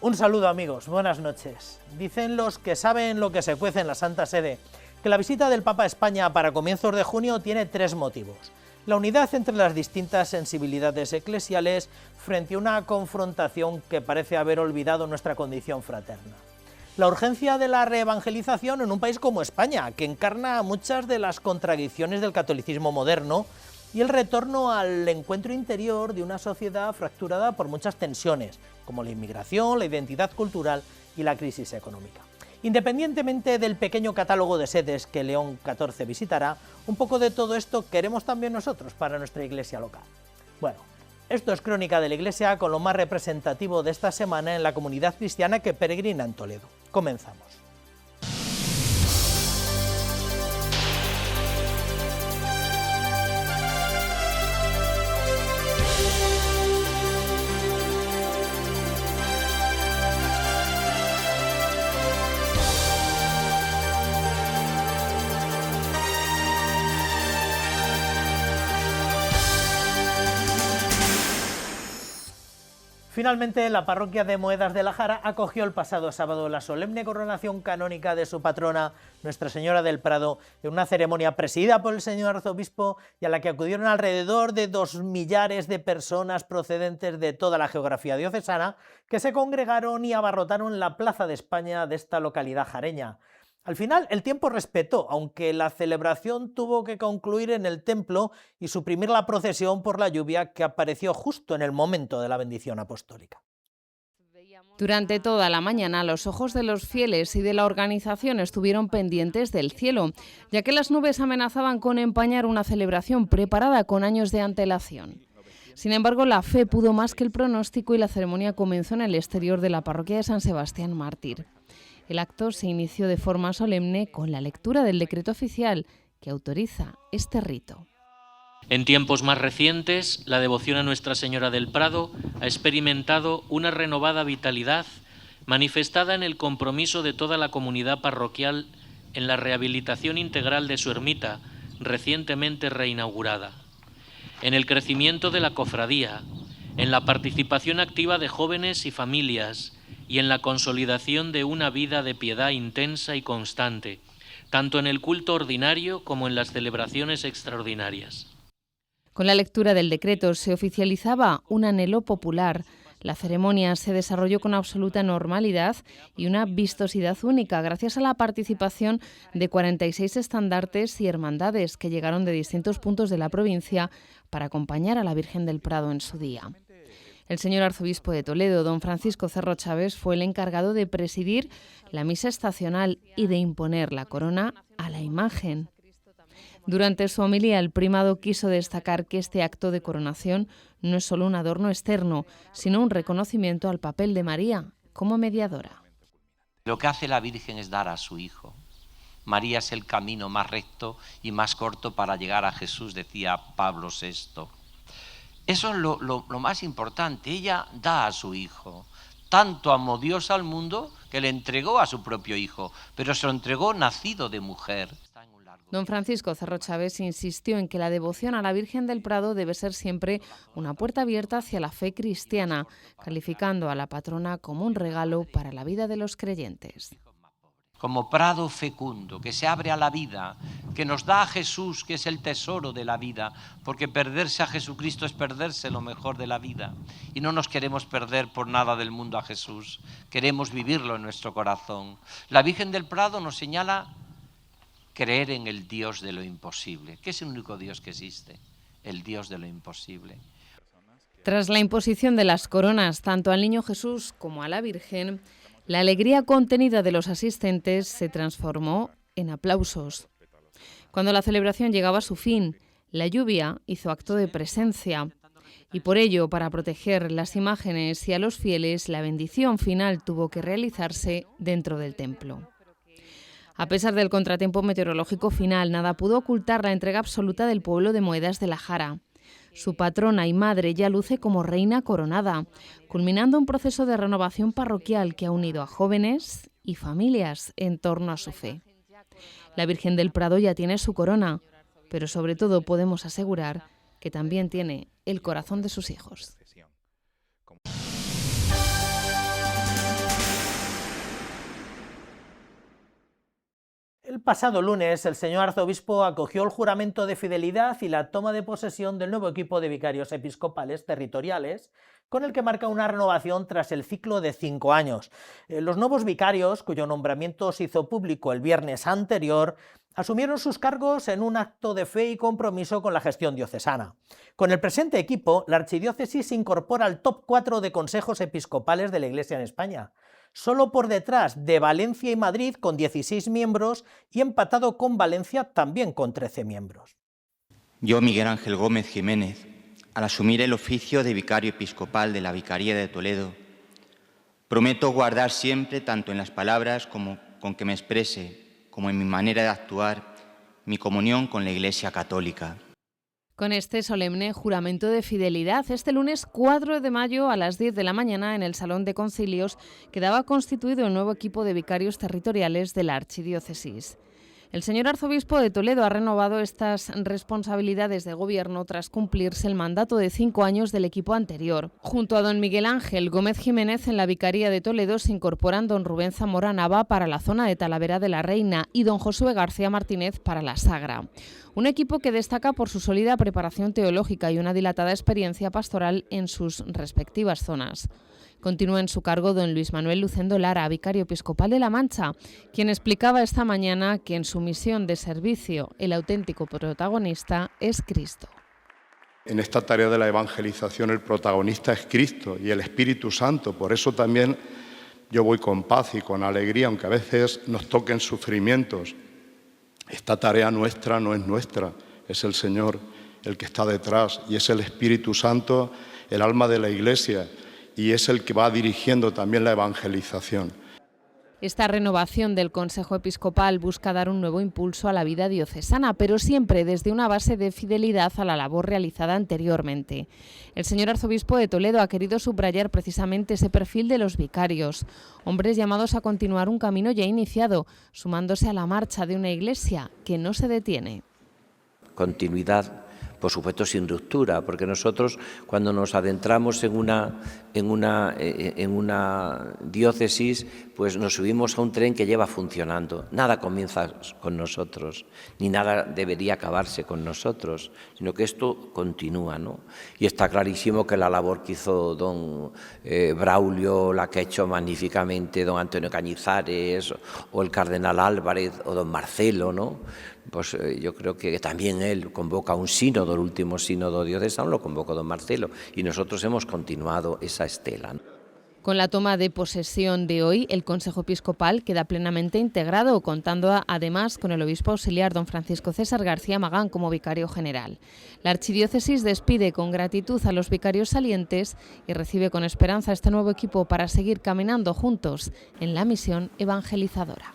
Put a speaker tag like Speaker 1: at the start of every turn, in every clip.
Speaker 1: Un saludo, amigos, buenas noches. Dicen los que saben lo que se cuece en la Santa Sede que la visita del Papa a España para comienzos de junio tiene tres motivos: la unidad entre las distintas sensibilidades eclesiales frente a una confrontación que parece haber olvidado nuestra condición fraterna; la urgencia de la reevangelización en un país como España, que encarna muchas de las contradicciones del catolicismo moderno; y el retorno al encuentro interior de una sociedad fracturada por muchas tensiones, como la inmigración, la identidad cultural y la crisis económica. Independientemente del pequeño catálogo de sedes que León XIV visitará, un poco de todo esto queremos también nosotros para nuestra iglesia local. Bueno, esto es Crónica de la Iglesia, con lo más representativo de esta semana en la comunidad cristiana que peregrina en Toledo. Comenzamos. Finalmente, la parroquia de Moedas de la Jara acogió el pasado sábado la solemne coronación canónica de su patrona, Nuestra Señora del Prado, en una ceremonia presidida por el señor arzobispo y a la que acudieron alrededor de 2 millares de personas procedentes de toda la geografía diocesana, que se congregaron y abarrotaron la Plaza de España de esta localidad jareña. Al final, el tiempo respetó, aunque la celebración tuvo que concluir en el templo y suprimir la procesión por la lluvia que apareció justo en el momento de la bendición apostólica.
Speaker 2: Durante toda la mañana, los ojos de los fieles y de la organización estuvieron pendientes del cielo, ya que las nubes amenazaban con empañar una celebración preparada con años de antelación. Sin embargo, la fe pudo más que el pronóstico y la ceremonia comenzó en el exterior de la parroquia de San Sebastián Mártir. El acto se inició de forma solemne con la lectura del decreto oficial que autoriza este rito.
Speaker 3: En tiempos más recientes, la devoción a Nuestra Señora del Prado ha experimentado una renovada vitalidad manifestada en el compromiso de toda la comunidad parroquial en la rehabilitación integral de su ermita, recientemente reinaugurada, en el crecimiento de la cofradía, en la participación activa de jóvenes y familias, y en la consolidación de una vida de piedad intensa y constante, tanto en el culto ordinario como en las celebraciones extraordinarias.
Speaker 2: Con la lectura del decreto se oficializaba un anhelo popular. La ceremonia se desarrolló con absoluta normalidad y una vistosidad única, gracias a la participación de 46 estandartes y hermandades que llegaron de distintos puntos de la provincia para acompañar a la Virgen del Prado en su día. El señor arzobispo de Toledo, don Francisco Cerro Chávez, fue el encargado de presidir la misa estacional y de imponer la corona a la imagen. Durante su homilía, el primado quiso destacar que este acto de coronación no es solo un adorno externo, sino un reconocimiento al papel de María como mediadora.
Speaker 4: Lo que hace la Virgen es dar a su Hijo. María es el camino más recto y más corto para llegar a Jesús, decía Pablo VI. Eso es lo más importante. Ella da a su Hijo. Tanto amó Dios al mundo que le entregó a su propio Hijo, pero se lo entregó nacido de mujer.
Speaker 2: Don Francisco Cerro Chávez insistió en que la devoción a la Virgen del Prado debe ser siempre una puerta abierta hacia la fe cristiana, calificando a la patrona como un regalo para la vida de los creyentes.
Speaker 4: Como prado fecundo, que se abre a la vida, que nos da a Jesús, que es el tesoro de la vida, porque perderse a Jesucristo es perderse lo mejor de la vida. Y no nos queremos perder por nada del mundo a Jesús, queremos vivirlo en nuestro corazón. La Virgen del Prado nos señala creer en el Dios de lo imposible, que es el único Dios que existe, el Dios de lo imposible.
Speaker 2: Tras la imposición de las coronas, tanto al Niño Jesús como a la Virgen, la alegría contenida de los asistentes se transformó en aplausos. Cuando la celebración llegaba a su fin, la lluvia hizo acto de presencia y por ello, para proteger las imágenes y a los fieles, la bendición final tuvo que realizarse dentro del templo. A pesar del contratiempo meteorológico final, nada pudo ocultar la entrega absoluta del pueblo de Moedas de la Jara. Su patrona y madre ya luce como reina coronada, culminando un proceso de renovación parroquial que ha unido a jóvenes y familias en torno a su fe. La Virgen del Prado ya tiene su corona, pero sobre todo podemos asegurar que también tiene el corazón de sus hijos.
Speaker 1: El pasado lunes, el señor arzobispo acogió el juramento de fidelidad y la toma de posesión del nuevo equipo de vicarios episcopales territoriales, con el que marca una renovación tras el ciclo de 5 años. Los nuevos vicarios, cuyo nombramiento se hizo público el viernes anterior, asumieron sus cargos en un acto de fe y compromiso con la gestión diocesana. Con el presente equipo, la archidiócesis se incorpora al top 4 de consejos episcopales de la Iglesia en España, solo por detrás de Valencia y Madrid con 16 miembros y empatado con Valencia también con 13 miembros.
Speaker 5: Yo, Miguel Ángel Gómez Jiménez, al asumir el oficio de vicario episcopal de la Vicaría de Toledo, prometo guardar siempre, tanto en las palabras como con que me exprese, como en mi manera de actuar, mi comunión con la Iglesia Católica.
Speaker 2: Con este solemne juramento de fidelidad, este lunes 4 de mayo a las 10 de la mañana en el Salón de Concilios quedaba constituido el nuevo equipo de vicarios territoriales de la archidiócesis. El señor arzobispo de Toledo ha renovado estas responsabilidades de gobierno tras cumplirse el mandato de 5 años del equipo anterior. Junto a don Miguel Ángel Gómez Jiménez en la Vicaría de Toledo se incorporan don Rubén Zamora Nava para la zona de Talavera de la Reina y don Josué García Martínez para la Sagra. Un equipo que destaca por su sólida preparación teológica y una dilatada experiencia pastoral en sus respectivas zonas. Continúa en su cargo don Luis Manuel Lucendo Lara, vicario episcopal de La Mancha, quien explicaba esta mañana que en su misión de servicio el auténtico protagonista es Cristo.
Speaker 6: En esta tarea de la evangelización el protagonista es Cristo y el Espíritu Santo. Por eso también yo voy con paz y con alegría, aunque a veces nos toquen sufrimientos. Esta tarea nuestra no es nuestra, es el Señor el que está detrás y es el Espíritu Santo, el alma de la Iglesia, y es el que va dirigiendo también la evangelización.
Speaker 2: Esta renovación del Consejo Episcopal busca dar un nuevo impulso a la vida diocesana, pero siempre desde una base de fidelidad a la labor realizada anteriormente. El señor arzobispo de Toledo ha querido subrayar precisamente ese perfil de los vicarios, hombres llamados a continuar un camino ya iniciado, sumándose a la marcha de una Iglesia que no se detiene.
Speaker 4: Continuidad, por supuesto sin ruptura, porque nosotros cuando nos adentramos en una diócesis, pues nos subimos a un tren que lleva funcionando. Nada comienza con nosotros, ni nada debería acabarse con nosotros, sino que esto continúa, ¿no? Y está clarísimo que la labor que hizo don Braulio, la que ha hecho magníficamente don Antonio Cañizares, o el cardenal Álvarez, o don Marcelo, ¿no? Pues yo creo que también él convoca un sínodo, el último sínodo diocesano lo convocó don Marcelo, y nosotros hemos continuado esa estela, ¿no?
Speaker 2: Con la toma de posesión de hoy, el Consejo Episcopal queda plenamente integrado, contando además con el obispo auxiliar don Francisco César García Magán como vicario general. La archidiócesis despide con gratitud a los vicarios salientes y recibe con esperanza este nuevo equipo para seguir caminando juntos en la misión evangelizadora.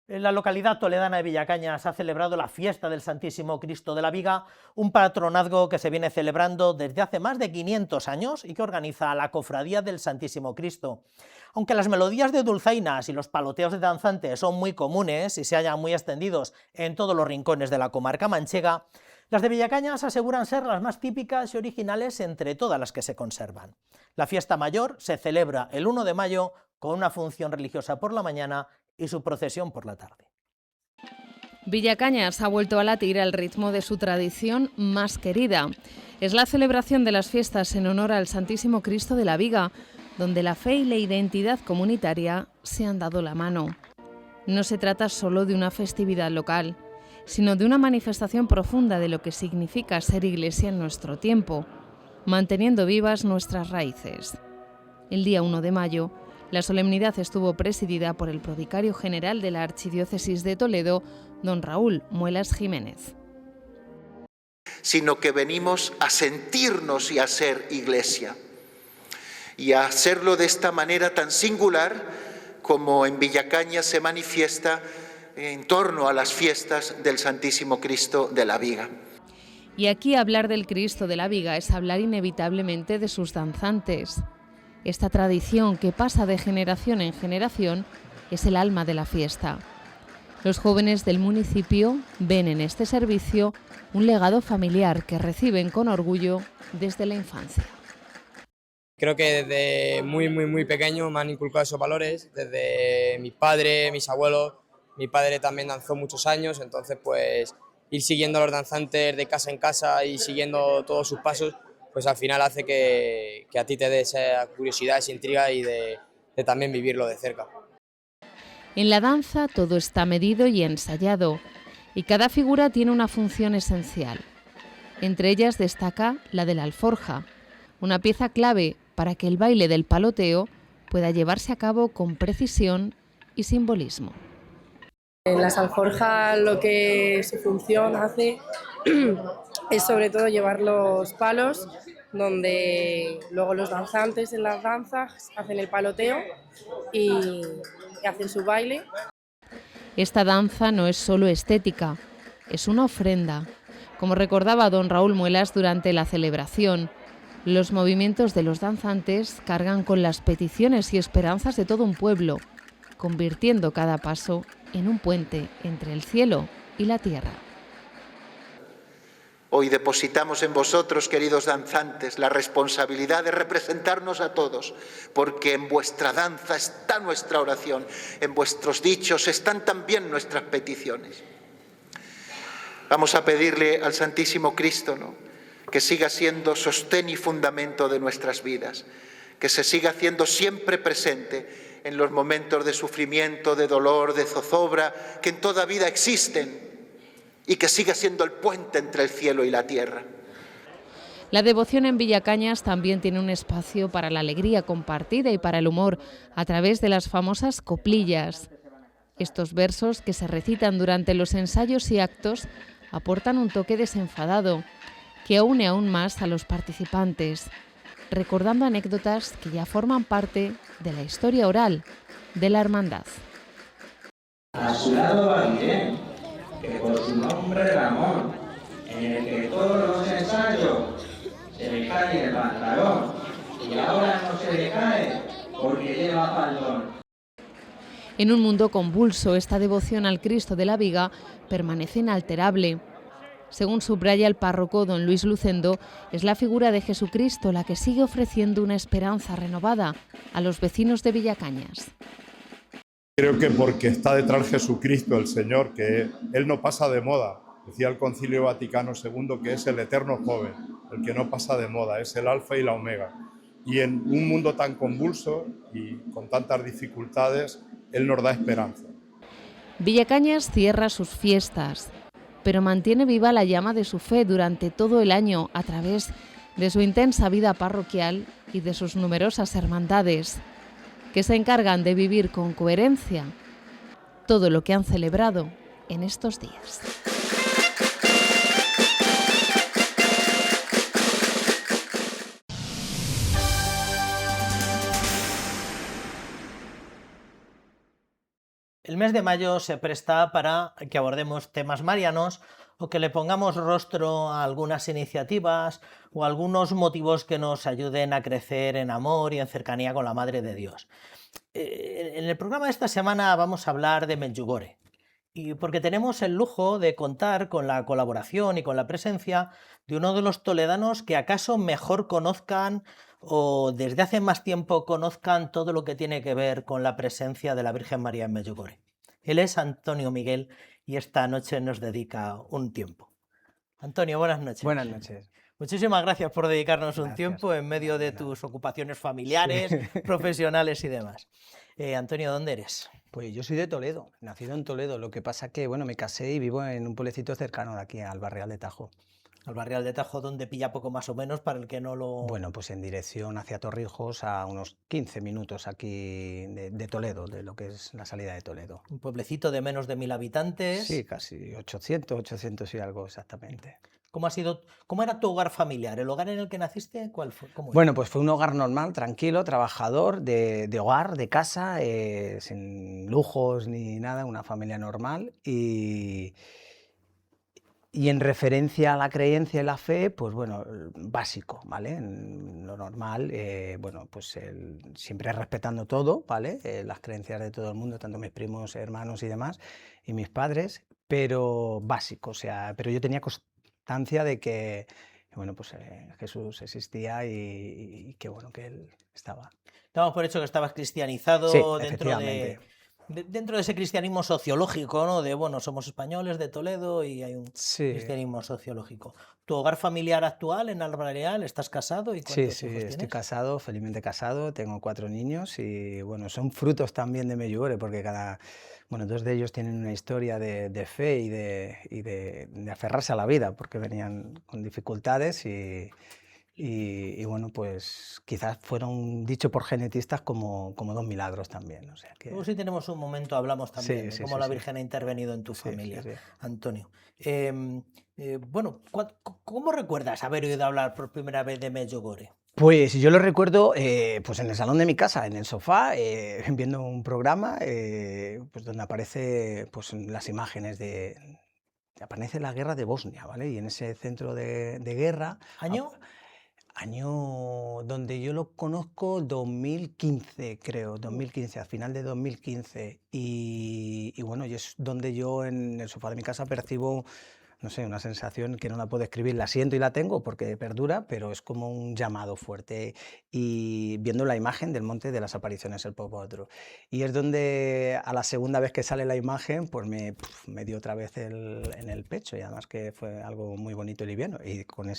Speaker 1: En la localidad toledana de Villacañas se ha celebrado la fiesta del Santísimo Cristo de la Viga, un patronazgo que se viene celebrando desde hace más de 500 años y que organiza la Cofradía del Santísimo Cristo. Aunque las melodías de dulzainas y los paloteos de danzantes son muy comunes y se hallan muy extendidos en todos los rincones de la comarca manchega, las de Villacañas aseguran ser las más típicas y originales entre todas las que se conservan. La fiesta mayor se celebra el 1 de mayo con una función religiosa por la mañana y su procesión por la tarde.
Speaker 2: Villacañas ha vuelto a latir al ritmo de su tradición más querida. Es la celebración de las fiestas en honor al Santísimo Cristo de la Viga, donde la fe y la identidad comunitaria se han dado la mano. No se trata solo de una festividad local, sino de una manifestación profunda de lo que significa ser Iglesia en nuestro tiempo, manteniendo vivas nuestras raíces. El día 1 de mayo, la solemnidad estuvo presidida por el provicario general de la Archidiócesis de Toledo, don Raúl Muelas Jiménez.
Speaker 7: Sino que venimos a sentirnos y a ser Iglesia, y a hacerlo de esta manera tan singular como en Villacañas se manifiesta en torno a las fiestas del Santísimo Cristo de la Viga.
Speaker 2: Y aquí hablar del Cristo de la Viga es hablar inevitablemente de sus danzantes. Esta tradición que pasa de generación en generación es el alma de la fiesta. Los jóvenes del municipio ven en este servicio un legado familiar que reciben con orgullo desde la infancia.
Speaker 8: creo que desde muy pequeño me han inculcado esos valores, desde mis padres, mis abuelos. Mi padre también danzó muchos años, entonces pues ir siguiendo a los danzantes de casa en casa y siguiendo todos sus pasos, pues al final hace que a ti te dé esa curiosidad, esa intriga y de también vivirlo de cerca.
Speaker 2: En la danza todo está medido y ensayado, y cada figura tiene una función esencial. Entre ellas destaca la de la alforja, una pieza clave para que el baile del paloteo pueda llevarse a cabo con precisión y simbolismo.
Speaker 9: En las alforjas lo que su función hace es sobre todo llevar los palos, donde luego los danzantes en las danzas hacen el paloteo y hacen su baile.
Speaker 2: Esta danza no es solo estética, es una ofrenda. Como recordaba don Raúl Muelas durante la celebración, los movimientos de los danzantes cargan con las peticiones y esperanzas de todo un pueblo, convirtiendo cada paso en un puente entre el cielo y la tierra.
Speaker 7: Hoy depositamos en vosotros, queridos danzantes, la responsabilidad de representarnos a todos, porque en vuestra danza está nuestra oración, en vuestros dichos están también nuestras peticiones. Vamos a pedirle al Santísimo Cristo, ¿no?, que siga siendo sostén y fundamento de nuestras vidas, que se siga haciendo siempre presente en los momentos de sufrimiento, de dolor, de zozobra, que en toda vida existen, y que siga siendo el puente entre el cielo y la tierra.
Speaker 2: La devoción en Villacañas también tiene un espacio para la alegría compartida y para el humor a través de las famosas coplillas. Estos versos que se recitan durante los ensayos y actos aportan un toque desenfadado que une aún más a los participantes, recordando anécdotas que ya forman parte de la historia oral de la hermandad.
Speaker 10: A su lado va Guillén, que por su nombre Ramón, en el que todos los ensayos se le cae el pantalón, y ahora no se le cae porque lleva faldón.
Speaker 2: En un mundo convulso, esta devoción al Cristo de la Viga permanece inalterable. Según subraya el párroco don Luis Lucendo, es la figura de Jesucristo la que sigue ofreciendo una esperanza renovada a los vecinos de Villacañas.
Speaker 6: Creo que porque está detrás Jesucristo, el Señor, que Él no pasa de moda. Decía el Concilio Vaticano II que es el eterno joven, el que no pasa de moda, es el alfa y la omega. Y en un mundo tan convulso y con tantas dificultades, Él nos da esperanza.
Speaker 2: Villacañas cierra sus fiestas, pero mantiene viva la llama de su fe durante todo el año a través de su intensa vida parroquial y de sus numerosas hermandades, que se encargan de vivir con coherencia todo lo que han celebrado en estos días.
Speaker 1: El mes de mayo se presta para que abordemos temas marianos o que le pongamos rostro a algunas iniciativas o algunos motivos que nos ayuden a crecer en amor y en cercanía con la Madre de Dios. En el programa de esta semana vamos a hablar de Medjugorje, y porque tenemos el lujo de contar con la colaboración y con la presencia de uno de los toledanos que acaso mejor conozcan o desde hace más tiempo conozcan todo lo que tiene que ver con la presencia de la Virgen María en Medjugorje. Él es Antonio Miguel y esta noche nos dedica un tiempo. Antonio, buenas noches.
Speaker 11: Buenas noches.
Speaker 1: Muchísimas gracias por dedicarnos un
Speaker 11: Gracias.
Speaker 1: tiempo en medio de tus ocupaciones familiares,
Speaker 11: Sí.
Speaker 1: profesionales y demás. Antonio, ¿dónde eres?
Speaker 11: Pues yo soy de Toledo, nacido en Toledo. Lo que pasa que, bueno, me casé y vivo en un pueblecito cercano de aquí, al Barrial de Tajo.
Speaker 1: Al Barrial de Tajo, donde pilla poco más o menos para el que no lo...
Speaker 11: Bueno, pues en dirección hacia Torrijos, a unos 15 minutos aquí de Toledo, de lo que es la salida de Toledo.
Speaker 1: Un pueblecito de menos de 1000 habitantes.
Speaker 11: Sí, casi 800 y algo exactamente.
Speaker 1: ¿Cómo era tu hogar familiar? ¿El hogar en el que naciste? ¿Cuál fue? ¿Cómo era?
Speaker 11: Bueno, pues fue un hogar normal, tranquilo, trabajador, de hogar, de casa, sin lujos ni nada, una familia normal. Y en referencia a la creencia y la fe, pues bueno, básico, ¿vale? Lo normal, bueno, pues siempre respetando todo, ¿vale? Las creencias de todo el mundo, tanto mis primos, hermanos y demás, y mis padres, pero básico, o sea, pero yo tenía constancia de que bueno, pues Jesús existía y qué bueno que Él estaba.
Speaker 1: Damos por hecho que estabas cristianizado
Speaker 11: Sí,
Speaker 1: dentro dentro de ese cristianismo sociológico, ¿no? De, bueno, somos españoles de Toledo y hay un
Speaker 11: Sí,
Speaker 1: cristianismo sociológico. ¿Tu hogar familiar actual en Albareal, estás casado y
Speaker 11: sí,
Speaker 1: cuántos
Speaker 11: sí,
Speaker 1: hijos
Speaker 11: estoy
Speaker 1: tienes?
Speaker 11: casado, felizmente casado, tengo 4 niños y bueno, son frutos también de Medjugorje porque bueno, 2 de ellos tienen una historia de fe y de aferrarse a la vida porque venían con dificultades y bueno, pues quizás fueron dicho por genetistas como 2 milagros también, o sea que
Speaker 1: Luego si tenemos un momento hablamos también
Speaker 11: sí,
Speaker 1: de
Speaker 11: sí,
Speaker 1: cómo
Speaker 11: sí,
Speaker 1: la
Speaker 11: sí,
Speaker 1: Virgen ha intervenido en tu
Speaker 11: sí, sí,
Speaker 1: familia,
Speaker 11: sí.
Speaker 1: Antonio. Bueno, ¿cómo recuerdas haber oído hablar por primera vez de Medjugorje?
Speaker 11: Pues yo lo recuerdo pues en el salón de mi casa, en el sofá, viendo un programa pues donde aparece pues las imágenes aparece la guerra de Bosnia, ¿vale? Y en ese centro de guerra,
Speaker 1: ¿Año?
Speaker 11: año donde yo lo conozco, 2015 creo, 2015, al final de 2015. Y bueno, y es donde yo en el sofá de mi casa percibo, no sé, una sensación que no la puedo escribir, la siento y la tengo porque perdura, pero es como un llamado fuerte. Y viendo la imagen del Monte de las Apariciones, el Popotro. Y es donde a la segunda vez que sale la imagen, pues me dio otra vez en el pecho y además que fue algo muy bonito y liviano. Y con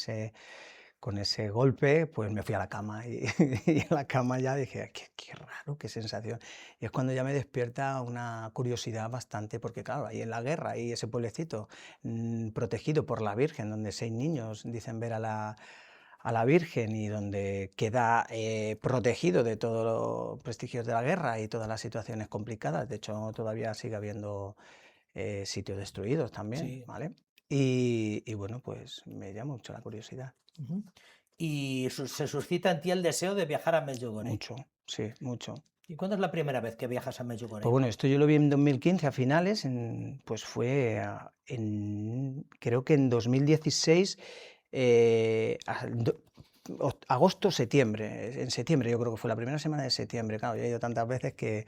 Speaker 11: ese golpe, pues me fui a la cama y, y en la cama ya dije, qué raro, qué sensación. Y es cuando ya me despierta una curiosidad bastante, porque claro, ahí en la guerra, ahí ese pueblecito protegido por la Virgen, donde 6 niños dicen ver a la Virgen y donde queda protegido de todos los prestigios de la guerra y todas las situaciones complicadas. De hecho, todavía sigue habiendo sitios destruidos también,
Speaker 1: Sí.
Speaker 11: ¿vale? Y bueno, pues me llama mucho la curiosidad.
Speaker 1: Ujú. Y se suscita en ti el deseo de viajar a Medjugorje.
Speaker 11: Mucho, sí, mucho.
Speaker 1: ¿Y cuándo es la primera vez que viajas a
Speaker 11: Pues
Speaker 1: Medjugorje?
Speaker 11: bueno, esto yo lo vi en 2015 a finales, pues fue creo que en 2016, agosto, septiembre, en septiembre yo creo que fue la primera semana de septiembre, claro, yo he ido tantas veces que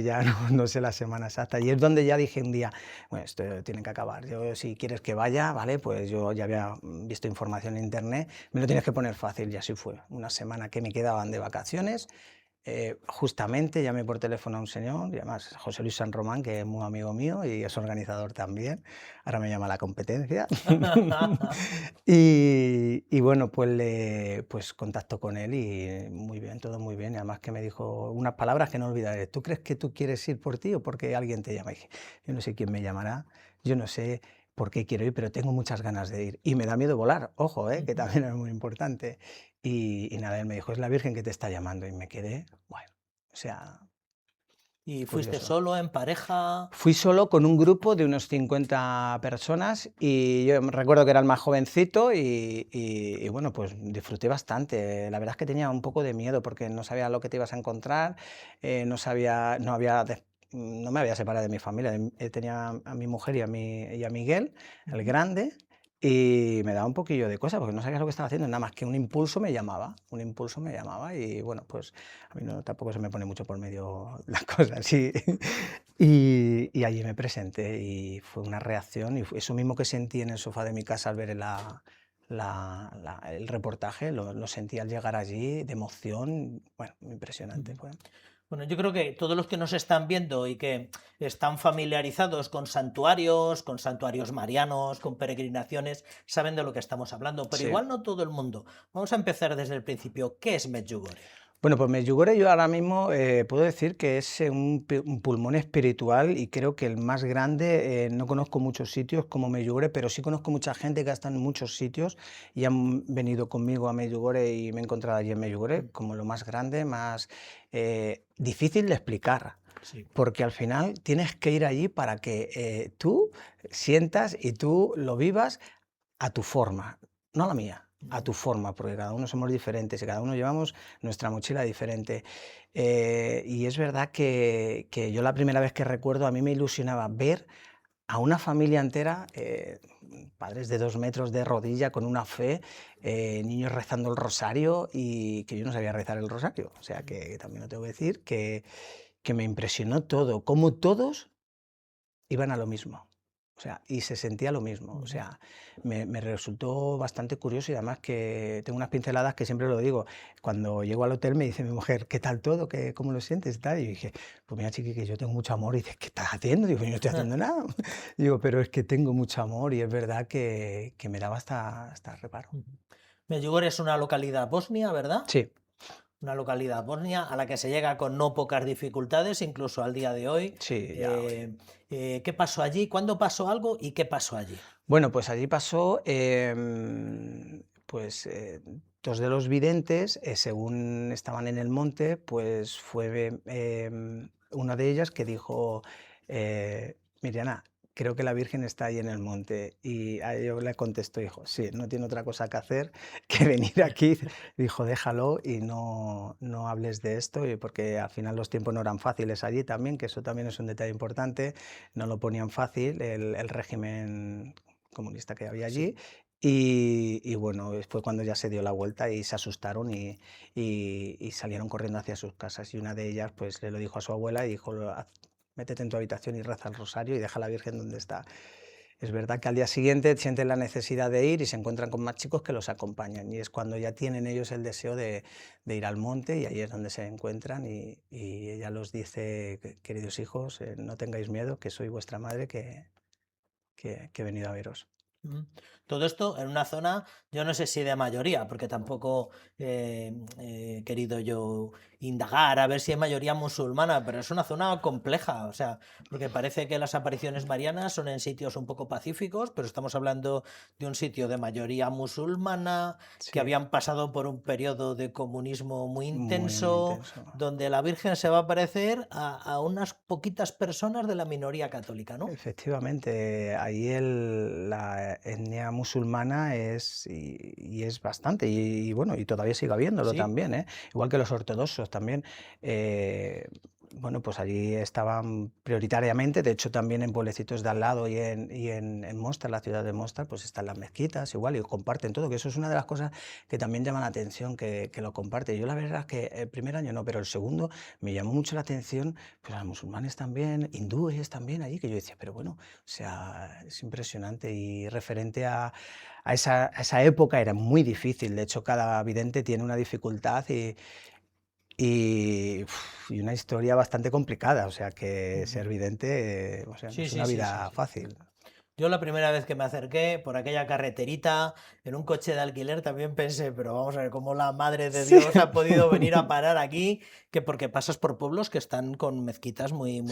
Speaker 11: ya no sé la semana exacta, y es donde ya dije un día, bueno, esto tiene que acabar, yo si quieres que vaya, vale, pues yo ya había visto información en internet, me lo tienes que poner fácil, y así fue, una semana que me quedaban de vacaciones. Justamente llamé por teléfono a un señor, y además José Luis San Román, que es muy amigo mío y es organizador también, ahora me llama a la competencia, y bueno, pues contacto con él y muy bien, todo muy bien, y además que me dijo unas palabras que no olvidaré, ¿tú crees que tú quieres ir por ti o porque alguien te llama? Y dije, yo no sé quién me llamará, yo no sé por qué quiero ir, pero tengo muchas ganas de ir, y me da miedo volar, ojo, que también es muy importante. Y nada, él me dijo, es la Virgen que te está llamando, y me quedé, bueno, o sea,
Speaker 1: ¿Y fuiste
Speaker 11: curioso.
Speaker 1: solo, en pareja?
Speaker 11: Fui solo con un grupo de unos 50 personas y yo me recuerdo que era el más jovencito y bueno, pues disfruté bastante. La verdad es que tenía un poco de miedo porque no sabía lo que te ibas a encontrar, no me había separado de mi familia, tenía a mi mujer y a Miguel, el grande, y me daba un poquillo de cosa porque no sabía lo que estaba haciendo, nada más que un impulso me llamaba y bueno, pues a mí tampoco se me pone mucho por medio las cosas, sí. Y allí me presenté y fue una reacción, y eso mismo que sentí en el sofá de mi casa al ver el reportaje, lo sentí al llegar allí, de emoción, bueno, impresionante fue.
Speaker 1: Bueno, yo creo que todos los que nos están viendo y que están familiarizados con santuarios marianos, con peregrinaciones, saben de lo que estamos hablando, pero
Speaker 11: Sí.
Speaker 1: igual no todo el mundo. Vamos a empezar desde el principio. ¿Qué es Medjugorje?
Speaker 11: Bueno, pues Medjugorje yo ahora mismo puedo decir que es un pulmón espiritual y creo que el más grande. No conozco muchos sitios como Medjugorje, pero sí conozco mucha gente que ha estado en muchos sitios y han venido conmigo a Medjugorje y me he encontrado allí en Medjugorje como lo más grande, más difícil de explicar.
Speaker 1: Sí.
Speaker 11: Porque al final tienes que ir allí para que tú sientas y tú lo vivas a tu forma, no a la mía, a tu forma, porque cada uno somos diferentes y cada uno llevamos nuestra mochila diferente. Y es verdad que yo la primera vez que recuerdo, a mí me ilusionaba ver a una familia entera, padres de 2 metros de rodilla con una fe, niños rezando el rosario y que yo no sabía rezar el rosario. O sea que también lo tengo que decir, que me impresionó todo, cómo todos iban a lo mismo. O sea, y se sentía lo mismo. O sea, me resultó bastante curioso y además que tengo unas pinceladas que siempre lo digo. Cuando llego al hotel me dice mi mujer, ¿qué tal todo? ¿Cómo lo sientes? Y tal. Y yo dije, pues mira, chiqui, que yo tengo mucho amor. Y dice, ¿qué estás haciendo? Digo, yo no estoy haciendo nada. Digo, pero es que tengo mucho amor y es verdad que me daba hasta reparo.
Speaker 1: Medjugorje es una localidad bosnia, ¿verdad?
Speaker 11: Sí.
Speaker 1: Una localidad bosnia a la que se llega con no pocas dificultades, incluso al día de hoy.
Speaker 11: Sí, ya hoy.
Speaker 1: ¿Qué pasó allí? ¿Cuándo pasó algo y qué pasó allí?
Speaker 11: Bueno, pues allí pasó, dos de los videntes, según estaban en el monte, pues fue una de ellas que dijo, Miriana, creo que la Virgen está ahí en el monte. Y a ello le contestó, hijo, sí, no tiene otra cosa que hacer que venir aquí. Dijo, déjalo y no hables de esto, porque al final los tiempos no eran fáciles allí también, que eso también es un detalle importante, no lo ponían fácil el régimen comunista que había allí. Y bueno, fue cuando ya se dio la vuelta y se asustaron y salieron corriendo hacia sus casas. Y una de ellas pues le lo dijo a su abuela y dijo, métete en tu habitación y reza el rosario y deja a la Virgen donde está. Es verdad que al día siguiente sienten la necesidad de ir y se encuentran con más chicos que los acompañan. Y es cuando ya tienen ellos el deseo de ir al monte y ahí es donde se encuentran y ella los dice, queridos hijos, no tengáis miedo, que soy vuestra madre, que he venido a veros.
Speaker 1: Todo esto en una zona, yo no sé si de mayoría, porque tampoco he querido yo indagar a ver si hay mayoría musulmana, pero es una zona compleja, o sea, porque parece que las apariciones marianas son en sitios un poco pacíficos, pero estamos hablando de un sitio de mayoría musulmana, que habían pasado por un periodo de comunismo muy intenso, donde la Virgen se va a aparecer a unas poquitas personas de la minoría católica, ¿no?
Speaker 11: Efectivamente, ahí la etnia musulmana es bastante y bueno, y todavía sigue habiéndolo también, ¿eh? Igual que los ortodoxos también. Bueno, pues allí estaban prioritariamente, de hecho también en pueblecitos de al lado y en Mostar, la ciudad de Mostar, pues están las mezquitas igual y comparten todo, que eso es una de las cosas que también llaman la atención, que lo comparte. Yo la verdad es que el primer año no, pero el segundo me llamó mucho la atención, pues a los musulmanes también, hindúes también allí, que yo decía, pero bueno, o sea, es impresionante y referente a esa época era muy difícil, de hecho cada vidente tiene una dificultad y una historia bastante complicada, o sea que ser vidente no es una vida fácil.
Speaker 1: Yo la primera vez que me acerqué por aquella carreterita en un coche de alquiler también pensé, pero vamos a ver cómo la Madre de Dios ha podido venir a parar aquí, que porque pasas por pueblos que están con mezquitas muy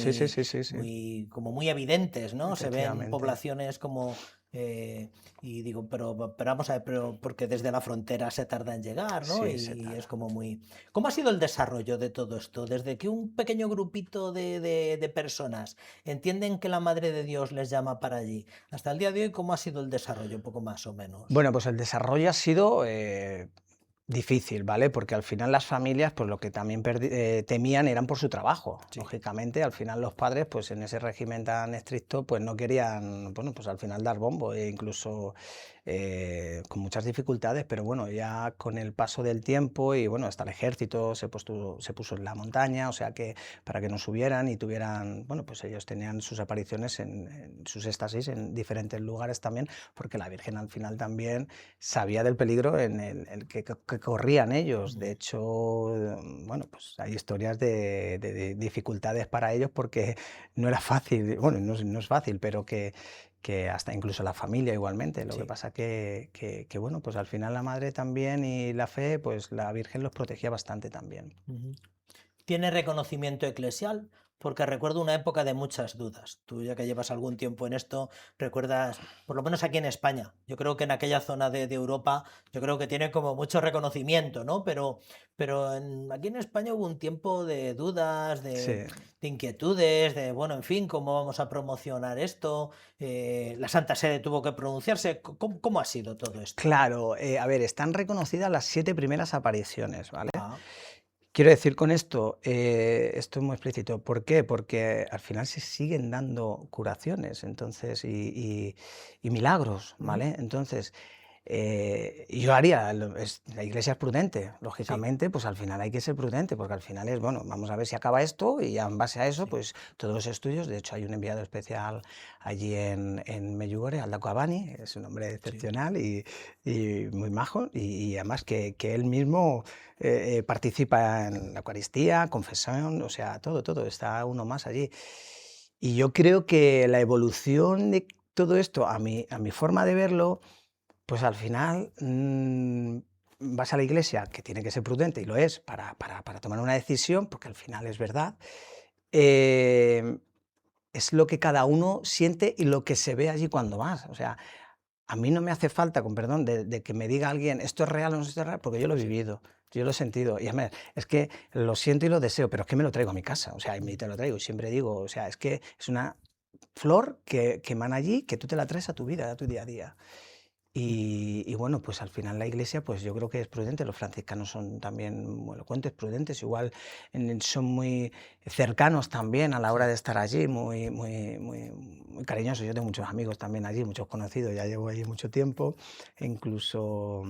Speaker 1: como muy evidentes, ¿no? Se ven poblaciones como y digo, pero vamos a ver, pero porque desde la frontera se tarda en llegar, ¿no? Y es como muy... ¿Cómo ha sido el desarrollo de todo esto? Desde que un pequeño grupito de personas entienden que la Madre de Dios les llama para allí, hasta el día de hoy, ¿cómo ha sido el desarrollo, un poco más o menos?
Speaker 11: Bueno, pues el desarrollo ha sido difícil, ¿vale? Porque al final las familias, pues lo que también temían eran por su trabajo. Lógicamente, al final los padres, pues en ese régimen tan estricto, pues no querían, bueno, pues al final dar bombo, e incluso con muchas dificultades, pero bueno, ya con el paso del tiempo y bueno, hasta el ejército se puso en la montaña, o sea que para que no subieran y tuvieran, bueno, pues ellos tenían sus apariciones en sus éxtasis en diferentes lugares también, porque la Virgen al final también sabía del peligro en el que corrían ellos. De hecho, bueno, pues hay historias de dificultades para ellos porque no era fácil, bueno, no es fácil, pero que hasta incluso la familia igualmente. Lo que pasa que bueno, pues al final la madre también y la fe, pues la Virgen los protegía bastante también.
Speaker 1: ¿Tiene reconocimiento eclesial? Porque recuerdo una época de muchas dudas. Tú, ya que llevas algún tiempo en esto, recuerdas, por lo menos aquí en España, yo creo que en aquella zona de Europa, yo creo que tiene como mucho reconocimiento, ¿no? Pero aquí en España hubo un tiempo de dudas, de inquietudes, de, bueno, en fin, ¿cómo vamos a promocionar esto? La Santa Sede tuvo que pronunciarse. ¿Cómo ha sido todo esto?
Speaker 11: Claro, a ver, están reconocidas las 7 primeras apariciones, ¿vale? Quiero decir con esto, esto es muy explícito. ¿Por qué? Porque al final se siguen dando curaciones, entonces, y milagros, ¿vale? Entonces, Yo haría, la Iglesia es prudente, lógicamente, pues al final hay que ser prudente, porque al final es, bueno, vamos a ver si acaba esto y en base a eso, pues todos los estudios, de hecho hay un enviado especial allí en Medjugorje, Aldako Abani, es un hombre excepcional y muy majo, y además que él mismo participa en la Eucaristía, confesión, o sea, todo, está uno más allí. Y yo creo que la evolución de todo esto, a mi forma de verlo, pues al final vas a la iglesia, que tiene que ser prudente, y lo es, para tomar una decisión, porque al final es verdad, es lo que cada uno siente y lo que se ve allí cuando vas. O sea, a mí no me hace falta, con perdón, de que me diga alguien esto es real o no es real, porque yo lo he vivido, yo lo he sentido. Y además, es que lo siento y lo deseo, pero es que me lo traigo a mi casa, o sea, y te lo traigo, y siempre digo, o sea, es que es una flor que emana allí, que tú te la traes a tu vida, a tu día a día. Y bueno, pues al final la Iglesia, pues yo creo que es prudente, los franciscanos son también muy elocuentes, prudentes, igual son muy cercanos también a la hora de estar allí, muy cariñosos. Yo tengo muchos amigos también allí, muchos conocidos, ya llevo allí mucho tiempo, e incluso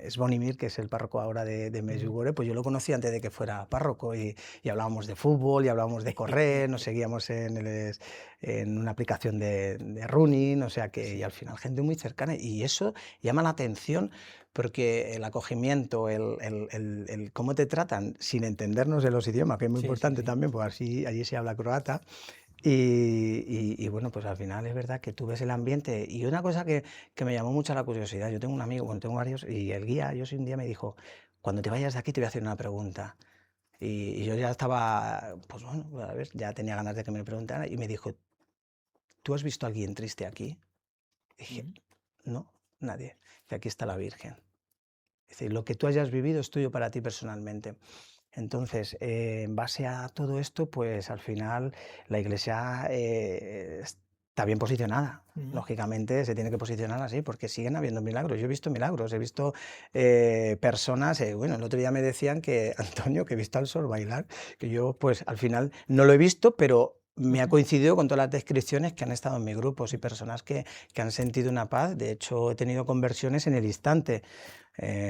Speaker 11: Svonimir, que es el párroco ahora de Medjugorje, pues yo lo conocí antes de que fuera párroco y hablábamos de fútbol, y hablábamos de correr, nos seguíamos en una aplicación de running, o sea que, y al final gente muy cercana, y eso llama la atención porque el acogimiento, el cómo te tratan sin entendernos en los idiomas, que es muy importante también, porque allí se habla croata, y bueno, pues al final es verdad que tú ves el ambiente. Y una cosa que me llamó mucho la curiosidad, yo tengo un amigo, bueno, tengo varios, y el guía, yo un día me dijo, cuando te vayas de aquí te voy a hacer una pregunta. Y yo ya estaba, pues bueno, a ver, ya tenía ganas de que me preguntara, y me dijo, ¿tú has visto a alguien triste aquí? Y dije, no, nadie. Y aquí está la Virgen. Es decir, lo que tú hayas vivido es tuyo para ti personalmente. Entonces, en base a todo esto, pues al final la Iglesia está bien posicionada. Lógicamente se tiene que posicionar así, porque siguen habiendo milagros. Yo he visto milagros, he visto personas, bueno, el otro día me decían que, Antonio, que he visto al sol bailar, que yo pues al final no lo he visto, pero me ha coincidido con todas las descripciones que han estado en mis grupos y personas que han sentido una paz. De hecho, he tenido conversiones en el instante.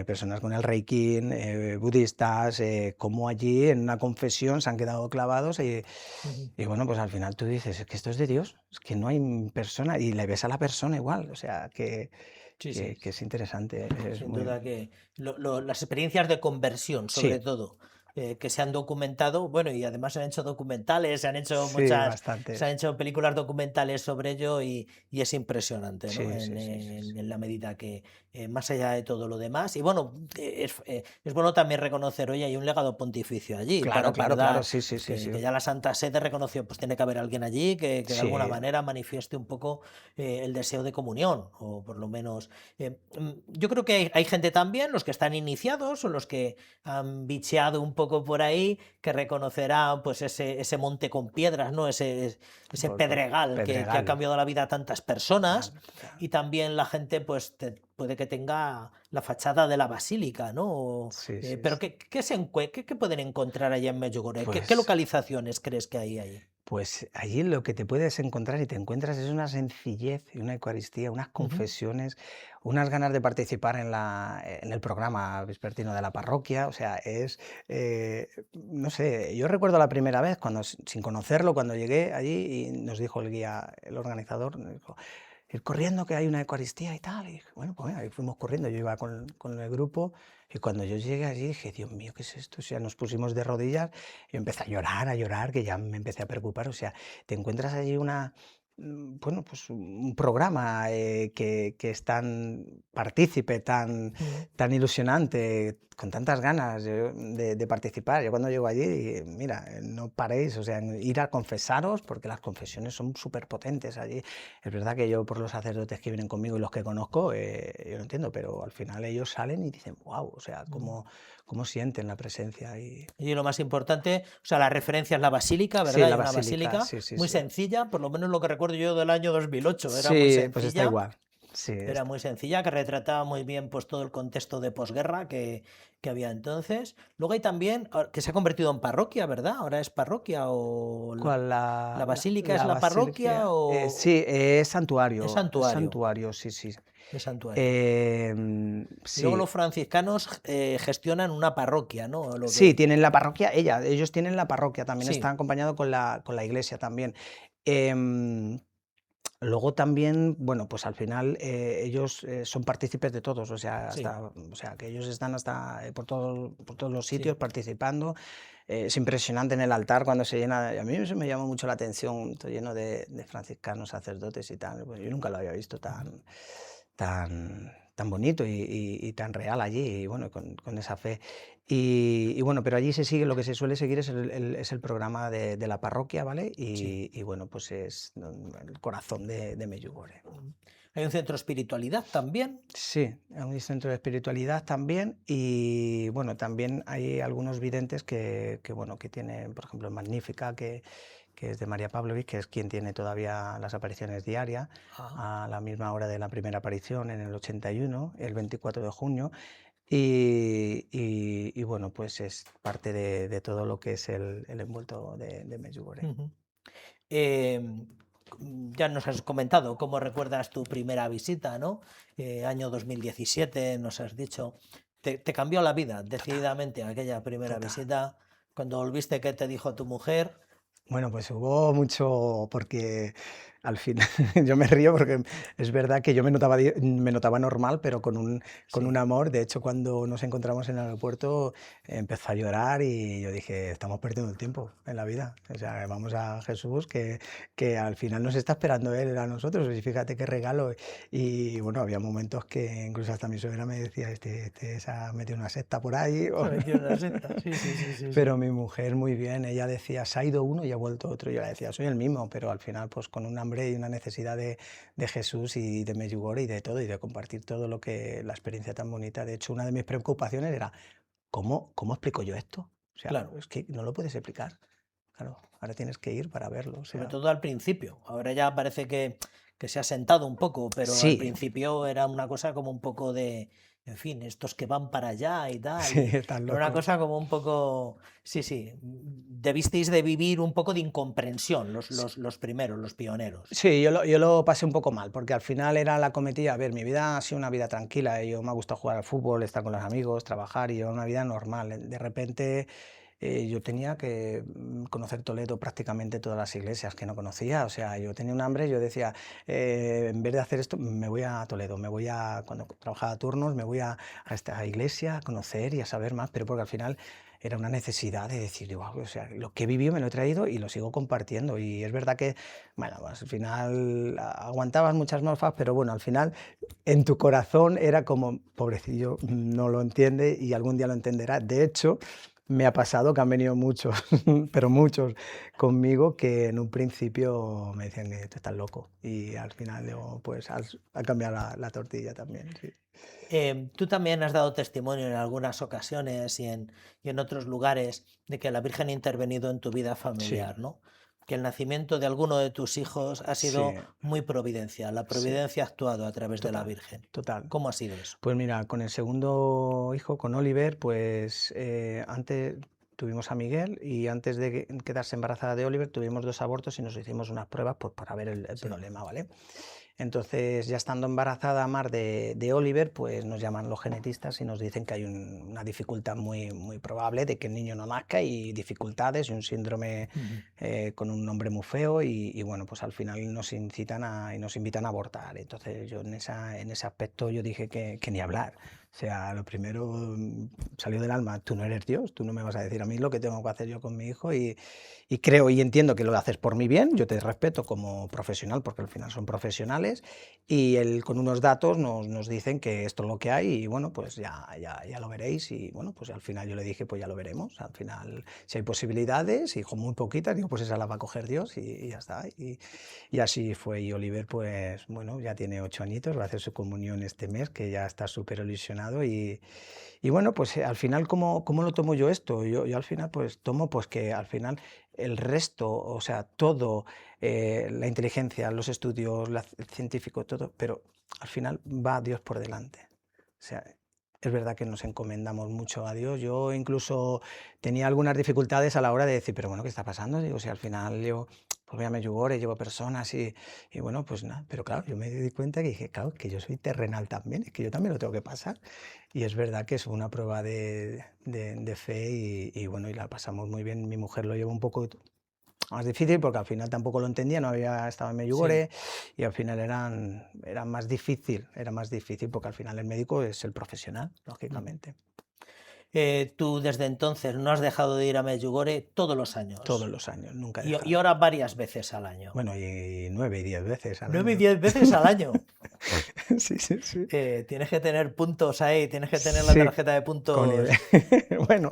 Speaker 11: Personas con el Reiki, budistas, como allí en una confesión se han quedado clavados y bueno, pues al final tú dices, es que esto es de Dios, es que no hay persona, y le ves a la persona igual, o sea, que es interesante.
Speaker 1: Sin duda que las experiencias de conversión, sobre todo, que se han documentado, bueno, y además se han hecho documentales, se han hecho se han hecho películas documentales sobre ello, y es impresionante, ¿no? En la medida que, más allá de todo lo demás, y bueno, es bueno también reconocer, hoy hay un legado pontificio allí,
Speaker 11: claro,
Speaker 1: que ya la Santa Sede reconoció, pues tiene que haber alguien allí que de alguna manera manifieste un poco el deseo de comunión, o por lo menos, yo creo que hay gente también, los que están iniciados o los que han bicheado un poco por ahí, que reconocerá pues ese monte con piedras, ¿no? ese pedregal que ha cambiado la vida a tantas personas, y también la gente pues puede que tenga la fachada de la basílica, ¿no? Pero ¿qué pueden encontrar allá en Medjugorje?
Speaker 11: Pues,
Speaker 1: ¿Qué localizaciones crees que hay ahí?
Speaker 11: Pues allí lo que te puedes encontrar y te encuentras es una sencillez y una Eucaristía, unas confesiones, unas ganas de participar en el programa vespertino de la parroquia. O sea, no sé, yo recuerdo la primera vez, sin conocerlo, cuando llegué allí y nos dijo el guía, el organizador, nos dijo, ir corriendo que hay una Eucaristía y tal. Y dije, bueno, pues ahí fuimos corriendo, yo iba con el grupo, y cuando yo llegué allí dije, Dios mío, ¿qué es esto? O sea, nos pusimos de rodillas y empecé a llorar, que ya me empecé a preocupar. O sea, te encuentras allí bueno, pues un programa que es tan partícipe, tan ilusionante, con tantas ganas de participar. Yo cuando llego allí dije, mira, no paréis, o sea, ir a confesaros, porque las confesiones son súper potentes allí. Es verdad que yo, por los sacerdotes que vienen conmigo y los que conozco, yo no entiendo, pero al final ellos salen y dicen, wow, o sea, cómo sienten la presencia. Y
Speaker 1: lo más importante, o sea, la referencia es la basílica, ¿verdad?
Speaker 11: Sí, la
Speaker 1: basílica
Speaker 11: sí,
Speaker 1: muy
Speaker 11: sí.
Speaker 1: sencilla, por lo menos lo que recuerdo yo del año 2008, era muy sencilla.
Speaker 11: Pues está igual. Sí,
Speaker 1: Era muy sencilla, que retrataba muy bien pues todo el contexto de posguerra que había entonces. Luego hay también, que se ha convertido en parroquia, ¿verdad? Ahora es parroquia o
Speaker 11: ¿Cuál?
Speaker 1: la basílica es
Speaker 11: La
Speaker 1: la parroquia
Speaker 11: basílica.
Speaker 1: o
Speaker 11: Sí, es
Speaker 1: es santuario,
Speaker 11: santuario, sí, sí.
Speaker 1: es santuario. Y luego
Speaker 11: Sí,
Speaker 1: los franciscanos gestionan una parroquia, ¿no? Lo
Speaker 11: sí,
Speaker 1: que
Speaker 11: tienen la parroquia, ellos tienen la parroquia, también está
Speaker 1: sí,
Speaker 11: acompañado con la iglesia también. Em, Luego también, bueno, pues al final ellos son partícipes de todos, o sea,
Speaker 1: sí,
Speaker 11: o sea, que ellos están hasta por todos los sitios
Speaker 1: sí.
Speaker 11: participando. Es impresionante en el altar cuando se llena, a mí eso me llama mucho la atención, todo lleno de franciscanos, sacerdotes y tal. Pues yo nunca lo había visto tan bonito y tan real allí, y bueno, con esa fe. Y bueno, pero allí se sigue, lo que se suele seguir es es el programa de la parroquia, ¿vale?
Speaker 1: Sí.
Speaker 11: Y bueno, pues es el corazón de Medjugorje.
Speaker 1: Hay un centro de espiritualidad también.
Speaker 11: Sí, es un centro de espiritualidad también, y bueno, también hay algunos videntes bueno, que tienen, por ejemplo, Magnífica, que es de María Pavlovich, que es quien tiene todavía las apariciones diarias,
Speaker 1: Ah,
Speaker 11: a la misma hora de la primera aparición en el 81, el 24 de junio, y bueno, pues es parte de todo lo que es el envuelto de Medjugorje.
Speaker 1: ujú. Em, ya nos has comentado cómo recuerdas tu primera visita, ¿no? Año 2017, nos has dicho. Te cambió la vida decididamente aquella primera
Speaker 11: Total.
Speaker 1: visita. Cuando volviste, ¿qué te dijo tu mujer?
Speaker 11: Bueno, pues hubo mucho, porque al final yo me río porque es verdad que yo me notaba normal, pero con un
Speaker 1: Sí,
Speaker 11: amor. De hecho, cuando nos encontramos en el aeropuerto empezó a llorar y yo dije, estamos perdiendo el tiempo en la vida. O sea, vamos a Jesús, que al final nos está esperando Él a nosotros. Y fíjate qué regalo. Y bueno, había momentos que incluso hasta mi suegra me decía, este se ha metido una secta por ahí.
Speaker 1: se metió en una secta. Sí, sí, sí, sí,
Speaker 11: Pero
Speaker 1: sí.
Speaker 11: mi mujer muy bien, ella decía, se ha ido uno y ha vuelto otro. Yo le decía, soy el mismo, pero al final pues con un hambre y una necesidad de Jesús y de Medjugorje y de todo, y de compartir todo lo que, la experiencia tan bonita. De hecho, una de mis preocupaciones era, ¿cómo explico yo esto? O sea,
Speaker 1: Claro,
Speaker 11: es que no lo puedes explicar. Claro, ahora tienes que ir para verlo. O
Speaker 1: sobre
Speaker 11: sea,
Speaker 1: todo al principio. Ahora ya parece que se ha sentado un poco, pero al
Speaker 11: sí,
Speaker 1: principio era una cosa como un poco de, en fin, estos que van para allá y tal.
Speaker 11: sí, estás
Speaker 1: Era una
Speaker 11: loco.
Speaker 1: cosa como un poco, sí, sí, debisteis de vivir un poco de incomprensión los primeros, los pioneros.
Speaker 11: Sí, yo lo pasé un poco mal, porque al final era la cometida. A ver, mi vida ha sido una vida tranquila. Yo me ha gustado jugar al fútbol, estar con los amigos, trabajar, y llevar una vida normal. De repente yo tenía que conocer Toledo, prácticamente todas las iglesias que no conocía. O sea, yo tenía un hambre, yo decía, en vez de hacer esto, me voy a Toledo, cuando trabajaba turnos, me voy a esta iglesia a conocer y a saber más, pero porque al final era una necesidad de decir, wow, o sea, lo que he vivido me lo he traído y lo sigo compartiendo. Y es verdad que, bueno, pues al final aguantabas muchas morfas, pero bueno, al final en tu corazón era como, pobrecillo, no lo entiende y algún día lo entenderá. De hecho, me ha pasado que han venido muchos, pero muchos conmigo, que en un principio me decían que tú estás loco, y al final digo, pues ha cambiado la tortilla también, sí.
Speaker 1: Tú también has dado testimonio en algunas ocasiones y en otros lugares de que la Virgen ha intervenido en tu vida
Speaker 11: Sí,
Speaker 1: familiar, ¿no? Que el nacimiento de alguno de tus hijos ha sido
Speaker 11: sí,
Speaker 1: muy providencial. La
Speaker 11: sí,
Speaker 1: providencia ha actuado a través de la
Speaker 11: total,
Speaker 1: Virgen.
Speaker 11: total.
Speaker 1: ¿Cómo ha sido eso?
Speaker 11: Pues mira, con el segundo hijo, con Oliver, pues antes tuvimos a Miguel, y antes de quedarse embarazada de Oliver tuvimos 2 abortos y nos hicimos unas pruebas pues, para ver el
Speaker 1: Sí.
Speaker 11: problema, ¿vale? Entonces, ya estando embarazada Mar de Oliver, pues nos llaman los genetistas y nos dicen que hay una dificultad muy probable de que el niño no nazca, y dificultades y un síndrome
Speaker 1: Ujú.
Speaker 11: con un nombre muy feo, y bueno, pues al final nos incitan y nos invitan a abortar. Entonces yo en ese aspecto yo dije que ni hablar. O sea, lo primero salió del alma, tú no eres Dios, tú no me vas a decir a mí lo que tengo que hacer yo con mi hijo, y creo y entiendo que lo haces por mi bien, yo te respeto como profesional porque al final son profesionales, y él con unos datos nos dicen que esto es lo que hay, y bueno, pues ya lo veréis. Y bueno, pues al final yo le dije, pues ya lo veremos, al final si hay posibilidades, y con muy poquitas, digo, pues esa la va a coger Dios, y ya está. Y así fue. Y Oliver, pues bueno, ya tiene 8 añitos, va a hacer su comunión este mes, que ya está súper ilusionado. Y bueno, pues al final, ¿cómo lo tomo yo esto? Yo al final pues tomo pues que al final el resto, o sea, todo, la inteligencia, los estudios, el científico, todo, pero al final va Dios por delante. O sea, es verdad que nos encomendamos mucho a Dios. Yo incluso tenía algunas dificultades a la hora de decir, pero bueno, ¿qué está pasando? Digo, si al final yo, pues voy a Medjugorje, llevo personas y bueno, pues nada. Pero claro, yo me di cuenta que dije, claro, que yo soy terrenal también, es que yo también lo tengo que pasar. Y es verdad que es una prueba de fe y bueno, y la pasamos muy bien. Mi mujer lo lleva un poco más difícil porque al final tampoco lo entendía, no había estado en Medjugorje y al final era más difícil porque al final el médico es el profesional, lógicamente.
Speaker 1: Tú desde entonces no has dejado de ir a Medjugorje todos los años.
Speaker 11: Todos los años, nunca he dejado.
Speaker 1: Y ahora varias veces al año.
Speaker 11: Bueno, y 9 y 10 veces al año.
Speaker 1: 9 y 10 veces al año.
Speaker 11: Sí.
Speaker 1: Tienes que tener puntos ahí, tienes que tener la tarjeta de puntos. Bueno,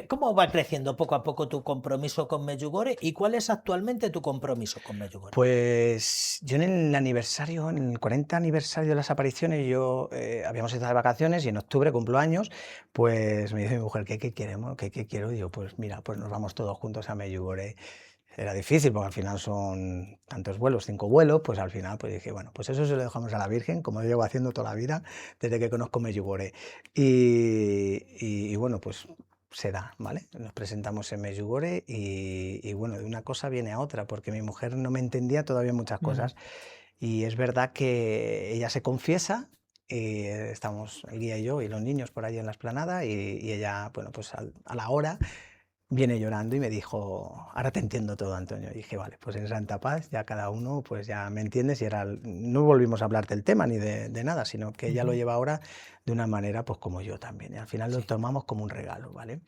Speaker 1: ¿cómo va creciendo poco a poco tu compromiso con Medjugorje y cuál es actualmente tu compromiso con Medjugorje?
Speaker 11: Pues yo en el 40 aniversario de las apariciones, habíamos estado de vacaciones y en octubre cumplo años, pues me dice mi mujer, ¿qué queremos? ¿Qué quiero? Y yo, pues mira, pues nos vamos todos juntos a Medjugorje. Era difícil porque al final son tantos vuelos, 5 vuelos, pues al final pues dije, bueno, pues eso se lo dejamos a la Virgen, como lo llevo haciendo toda la vida, desde que conozco Medjugorje. Y bueno, pues se da, ¿vale? Nos presentamos en Medjugorje y bueno, de una cosa viene a otra, porque mi mujer no me entendía todavía muchas cosas. Y es verdad que ella se confiesa, estamos el guía y yo y los niños por ahí en la explanada y ella, bueno, pues a la hora viene llorando y me dijo, ahora te entiendo todo, Antonio. Y dije, vale, pues en santa paz, ya cada uno, pues ya me entiendes. Y no volvimos a hablar del tema ni de nada, sino que ella lo lleva ahora de una manera, pues como yo también. Y al final lo tomamos como un regalo, ¿vale?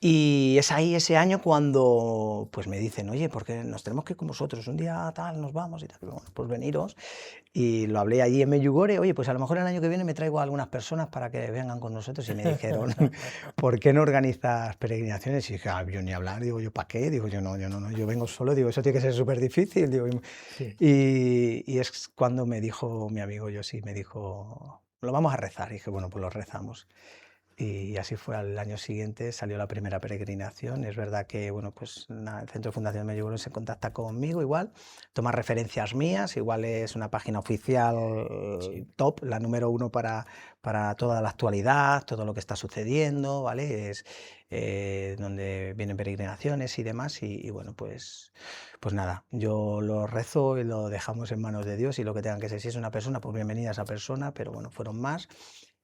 Speaker 11: Y es ahí ese año cuando pues me dicen, oye, porque nos tenemos que ir con vosotros, un día tal, nos vamos y tal. Bueno, pues veniros. Y lo hablé allí en Medjugorje, oye, pues a lo mejor el año que viene me traigo a algunas personas para que vengan con nosotros. Y me dijeron, ¿por qué no organizas peregrinaciones? Y dije, yo ni hablar, digo, ¿yo para qué? Digo, yo no, yo vengo solo, digo, eso tiene que ser súper difícil. Digo, y es cuando me dijo mi amigo Yosi, me dijo, lo vamos a rezar. Y dije, bueno, pues lo rezamos. Y así fue, al año siguiente salió la primera peregrinación. Es verdad que bueno, pues, el Centro de Fundación Medjugorje se contacta conmigo igual, toma referencias mías, igual es una página oficial top, la número 1 para toda la actualidad, todo lo que está sucediendo, ¿vale? Es donde vienen peregrinaciones y demás y bueno, pues nada, yo lo rezo y lo dejamos en manos de Dios y lo que tengan que ser, si es una persona, pues bienvenida a esa persona, pero bueno, fueron más.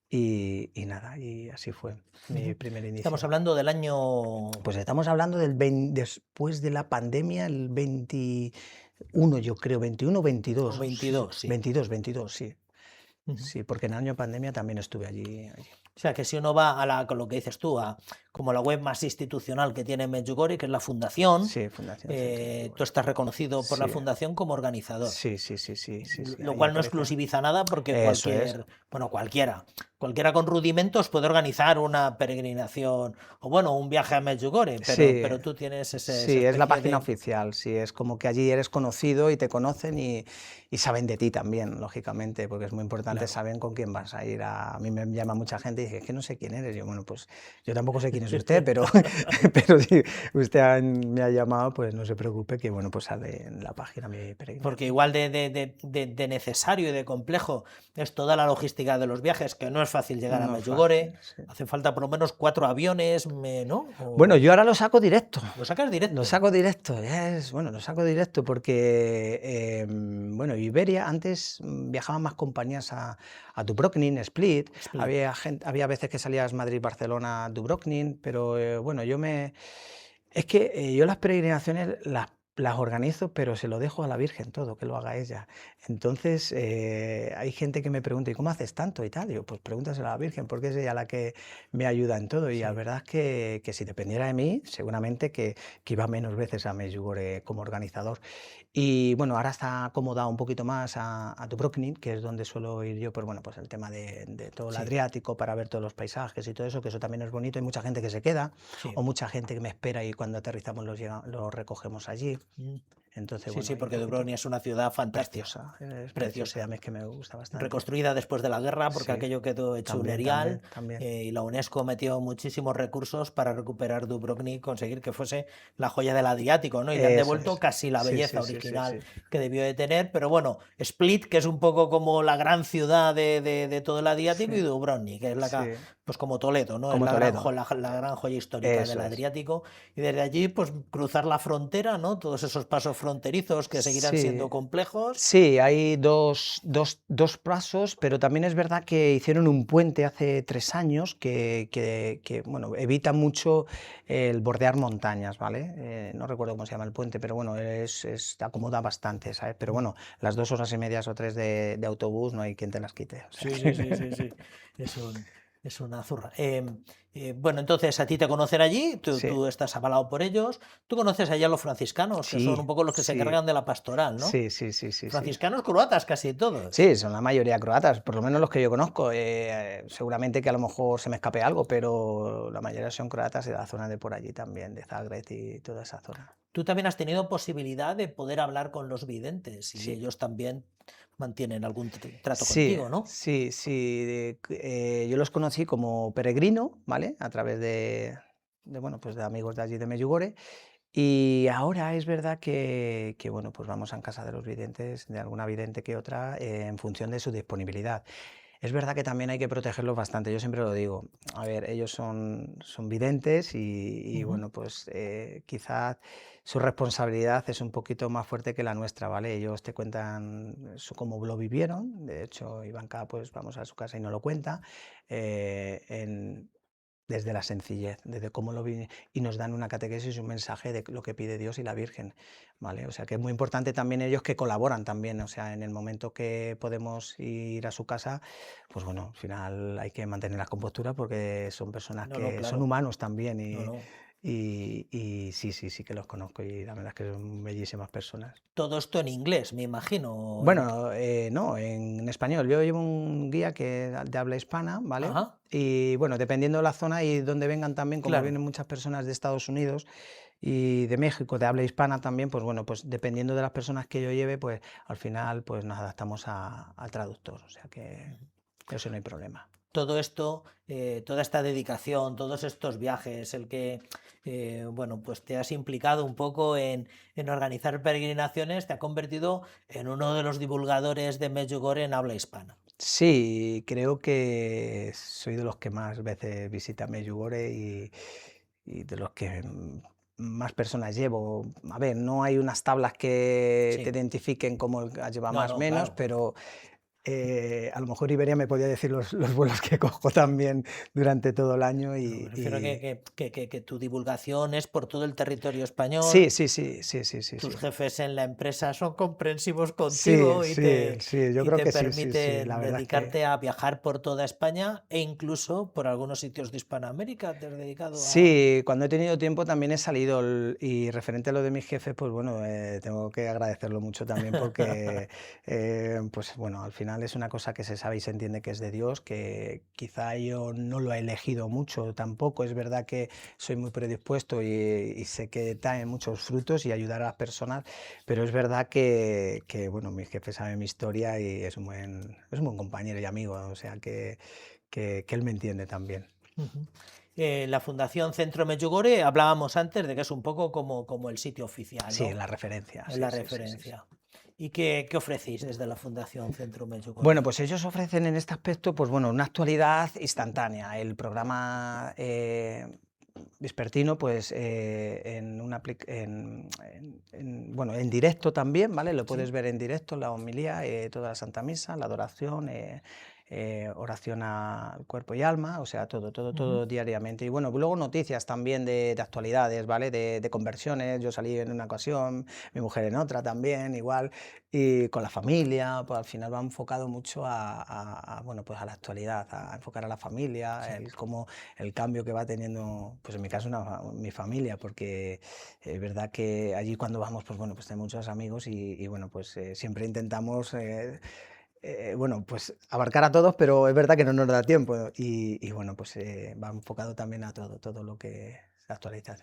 Speaker 11: Y nada, y así fue mi primer inicio.
Speaker 1: Estamos hablando del año...
Speaker 11: Pues estamos hablando después de la pandemia, el 21, yo creo, 21 o 22.
Speaker 1: 22, sí.
Speaker 11: 22, sí. Sí, porque en el año de pandemia también estuve allí.
Speaker 1: O sea, que si uno va con lo que dices tú, como la web más institucional que tiene Medjugorje, que es la Fundación, tú estás reconocido por la Fundación como organizador.
Speaker 11: Sí.
Speaker 1: Lo cual no exclusiviza nada porque cualquiera con rudimentos puede organizar una peregrinación o bueno, un viaje a Medjugorje, pero tú tienes ese...
Speaker 11: Sí, es la página oficial, sí, es como que allí eres conocido y te conocen y saben de ti también, lógicamente, porque es muy importante, saben con quién vas a ir. A mí me llama mucha gente y dice, es que no sé quién eres. Yo, bueno, pues yo tampoco sé quién es usted, pero si usted me ha llamado, pues no se preocupe, que bueno, pues sale en la página mi peregrinación.
Speaker 1: Porque igual de necesario y de complejo es toda la logística de los viajes, que no es fácil llegar a Medjugorje, hace falta por lo menos 4 aviones, ¿no?
Speaker 11: Bueno, yo ahora lo saco directo.
Speaker 1: ¿Lo sacas directo?
Speaker 11: Lo saco directo, lo saco directo porque, bueno, Iberia, antes viajaban más compañías a Dubrovnik, Split. Había veces que salías Madrid-Barcelona, Dubrovnik, pero bueno, yo las peregrinaciones las organizo, pero se lo dejo a la Virgen todo, que lo haga ella. Entonces, hay gente que me pregunta, ¿y cómo haces tanto y tal? Digo, pues pregúntaselo a la Virgen, porque es ella la que me ayuda en todo. Y la verdad es que si dependiera de mí, seguramente que iba menos veces a Medjugorje como organizador. Y bueno, ahora está acomodado un poquito más a Dubrovnik, que es donde suelo ir yo, pues bueno, pues el tema de todo el Adriático, para ver todos los paisajes y todo eso, que eso también es bonito. Hay mucha gente que se queda, o mucha gente que me espera y cuando aterrizamos los recogemos allí. Entonces,
Speaker 1: Sí,
Speaker 11: bueno,
Speaker 1: sí,
Speaker 11: hay un
Speaker 1: porque
Speaker 11: poquito-
Speaker 1: Dubrovnik es una ciudad fantástica.
Speaker 11: Preciosa, es
Speaker 1: Preciosa.
Speaker 11: preciosa, y a mí es que me gusta bastante.
Speaker 1: Reconstruida después de la guerra, porque
Speaker 11: Sí,
Speaker 1: aquello quedó hecho un
Speaker 11: también,
Speaker 1: erial,
Speaker 11: también.
Speaker 1: y la UNESCO metió muchísimos recursos para recuperar Dubrovnik, conseguir que fuese la joya del Adriático, ¿no? Y le han
Speaker 11: Eso
Speaker 1: devuelto
Speaker 11: es.
Speaker 1: casi la
Speaker 11: Sí,
Speaker 1: belleza
Speaker 11: sí, sí, sí,
Speaker 1: original
Speaker 11: sí.
Speaker 1: que debió de tener, pero bueno, Split, que es un poco como la gran ciudad de todo el Adriático,
Speaker 11: Sí,
Speaker 1: y Dubrovnik, que es
Speaker 11: sí.
Speaker 1: pues como Toledo, ¿no? Es
Speaker 11: Como
Speaker 1: la gran,
Speaker 11: Toledo.
Speaker 1: la gran joya histórica del
Speaker 11: Eso es.
Speaker 1: Adriático, y desde allí, pues cruzar la frontera, ¿no? Todos esos pasos fronterizos que seguirán siendo
Speaker 11: Sí,
Speaker 1: complejos.
Speaker 11: sí, hay dos pasos, pero también es verdad que hicieron un puente hace 3 años que, bueno, evita mucho el bordear montañas, ¿vale? No recuerdo cómo se llama el puente, pero bueno, te acomoda bastante, ¿sabes? Pero bueno, las 2 horas y media o 3 de autobús no hay quien te las quite. O sea
Speaker 1: Sí, sí, sí, sí, sí. Es una zurra. Bueno, entonces a ti te conocen allí,
Speaker 11: Sí,
Speaker 1: tú estás avalado por ellos. Tú conoces allá a los franciscanos, que son
Speaker 11: sí,
Speaker 1: un poco los que se
Speaker 11: sí,
Speaker 1: encargan de la pastoral, ¿no?
Speaker 11: sí, sí, sí, sí, sí.
Speaker 1: Franciscanos croatas casi todos.
Speaker 11: Sí, son la mayoría croatas, por lo menos los que yo conozco. Seguramente que a lo mejor se me escape algo, pero la mayoría son croatas y de la zona de por allí también, de Zagreb y toda esa zona.
Speaker 1: Tú también has tenido posibilidad de poder hablar con los videntes y
Speaker 11: Sí.
Speaker 1: ellos también mantienen algún trato
Speaker 11: Sí,
Speaker 1: contigo, ¿no?
Speaker 11: sí, sí. Yo los conocí como peregrino, ¿vale? A través bueno, pues de amigos de allí de Medjugorje. Y ahora es verdad que, bueno, pues vamos a casa de los videntes, de alguna vidente que otra, en función de su disponibilidad. Es verdad que también hay que protegerlos bastante, yo siempre lo digo. A ver, ellos son videntes y,
Speaker 1: Ujú.
Speaker 11: bueno, pues quizás su responsabilidad es un poquito más fuerte que la nuestra, ¿vale? Ellos te cuentan cómo lo vivieron, de hecho, Ivanka, pues vamos a su casa y nos lo cuenta, desde la sencillez, desde cómo lo vi, y nos dan una catequesis y un mensaje de lo que pide Dios y la Virgen, ¿vale? O sea que es muy importante también ellos que colaboran también, o sea, en el momento que podemos ir a su casa, pues bueno, al final hay que mantener la compostura porque son personas
Speaker 1: No, no,
Speaker 11: que son
Speaker 1: claro.
Speaker 11: humanos también
Speaker 1: No, no.
Speaker 11: y sí, sí, sí que los conozco y la verdad es que son bellísimas personas.
Speaker 1: Todo esto en inglés, me imagino.
Speaker 11: Bueno, no, en español. Yo llevo un guía que de habla hispana, ¿vale?
Speaker 1: Ajá,
Speaker 11: Y bueno, dependiendo de la zona y donde vengan también, como
Speaker 1: claro.
Speaker 11: vienen muchas personas de Estados Unidos y de México, de habla hispana también, pues bueno, pues dependiendo de las personas que yo lleve, pues al final pues nos adaptamos al traductor, o sea que eso no hay problema.
Speaker 1: Todo esto, toda esta dedicación, todos estos viajes, el que, bueno, pues te has implicado un poco en organizar peregrinaciones, te ha convertido en uno de los divulgadores de Medjugorje en habla hispana.
Speaker 11: Sí, creo que soy de los que más veces visita Medjugorje y de los que más personas llevo. A ver, no hay unas tablas que te
Speaker 1: Sí,
Speaker 11: identifiquen como el que lleva
Speaker 1: no,
Speaker 11: más o
Speaker 1: no,
Speaker 11: menos,
Speaker 1: claro.
Speaker 11: pero a lo mejor Iberia me podía decir los vuelos que cojo también durante todo el año
Speaker 1: No, me refiero a que tu divulgación es por todo el territorio español.
Speaker 11: sí, sí, sí, sí, sí, sí,
Speaker 1: Tus
Speaker 11: sí.
Speaker 1: jefes en la empresa son comprensivos
Speaker 11: Sí,
Speaker 1: contigo
Speaker 11: sí, sí, yo
Speaker 1: y
Speaker 11: creo
Speaker 1: te
Speaker 11: que sí, sí, sí, la
Speaker 1: permiten
Speaker 11: verdad es que...
Speaker 1: dedicarte a viajar por toda España e incluso por algunos sitios de Hispanoamérica. Te has dedicado a...
Speaker 11: Sí, cuando he tenido tiempo también he salido y referente a lo de mis jefes, pues bueno, tengo que agradecerlo mucho también porque, pues bueno, al final es una cosa que se sabe y se entiende que es de Dios, que quizá yo no lo he elegido mucho tampoco, es verdad que soy muy predispuesto y sé que trae muchos frutos y ayudar a las personas, pero es verdad que bueno, mi jefe sabe mi historia y es un buen compañero y amigo, o sea que él me entiende también.
Speaker 1: Ujú. La Fundación Centro Medjugorje, hablábamos antes de que es un poco como el sitio oficial,
Speaker 11: Sí,
Speaker 1: ¿no?
Speaker 11: la referencia.
Speaker 1: Es
Speaker 11: Sí,
Speaker 1: la
Speaker 11: sí, sí, sí, sí.
Speaker 1: referencia. ¿Y qué ofrecéis desde la Fundación Centro Medjugorje?
Speaker 11: Bueno, pues ellos ofrecen en este aspecto, pues bueno, una actualidad instantánea. El programa vespertino, pues bueno, en directo también, ¿vale? Lo puedes
Speaker 1: Sí.
Speaker 11: ver en directo, la homilía, toda la Santa Misa, la adoración, oración al cuerpo y alma, o sea, todo diariamente. Y bueno, luego noticias también de actualidades, ¿vale? De conversiones, yo salí en una ocasión, mi mujer en otra también, igual, y con la familia, pues al final va enfocado mucho bueno, pues a la actualidad, a enfocar a la familia,
Speaker 1: Sí.
Speaker 11: el cambio que va teniendo, pues en mi caso, mi familia, porque es verdad que allí cuando vamos, pues bueno, pues tenemos muchos amigos y bueno, pues siempre intentamos... bueno, pues abarcar a todos, pero es verdad que no nos da tiempo y bueno, pues va enfocado también a todo lo que se actualiza.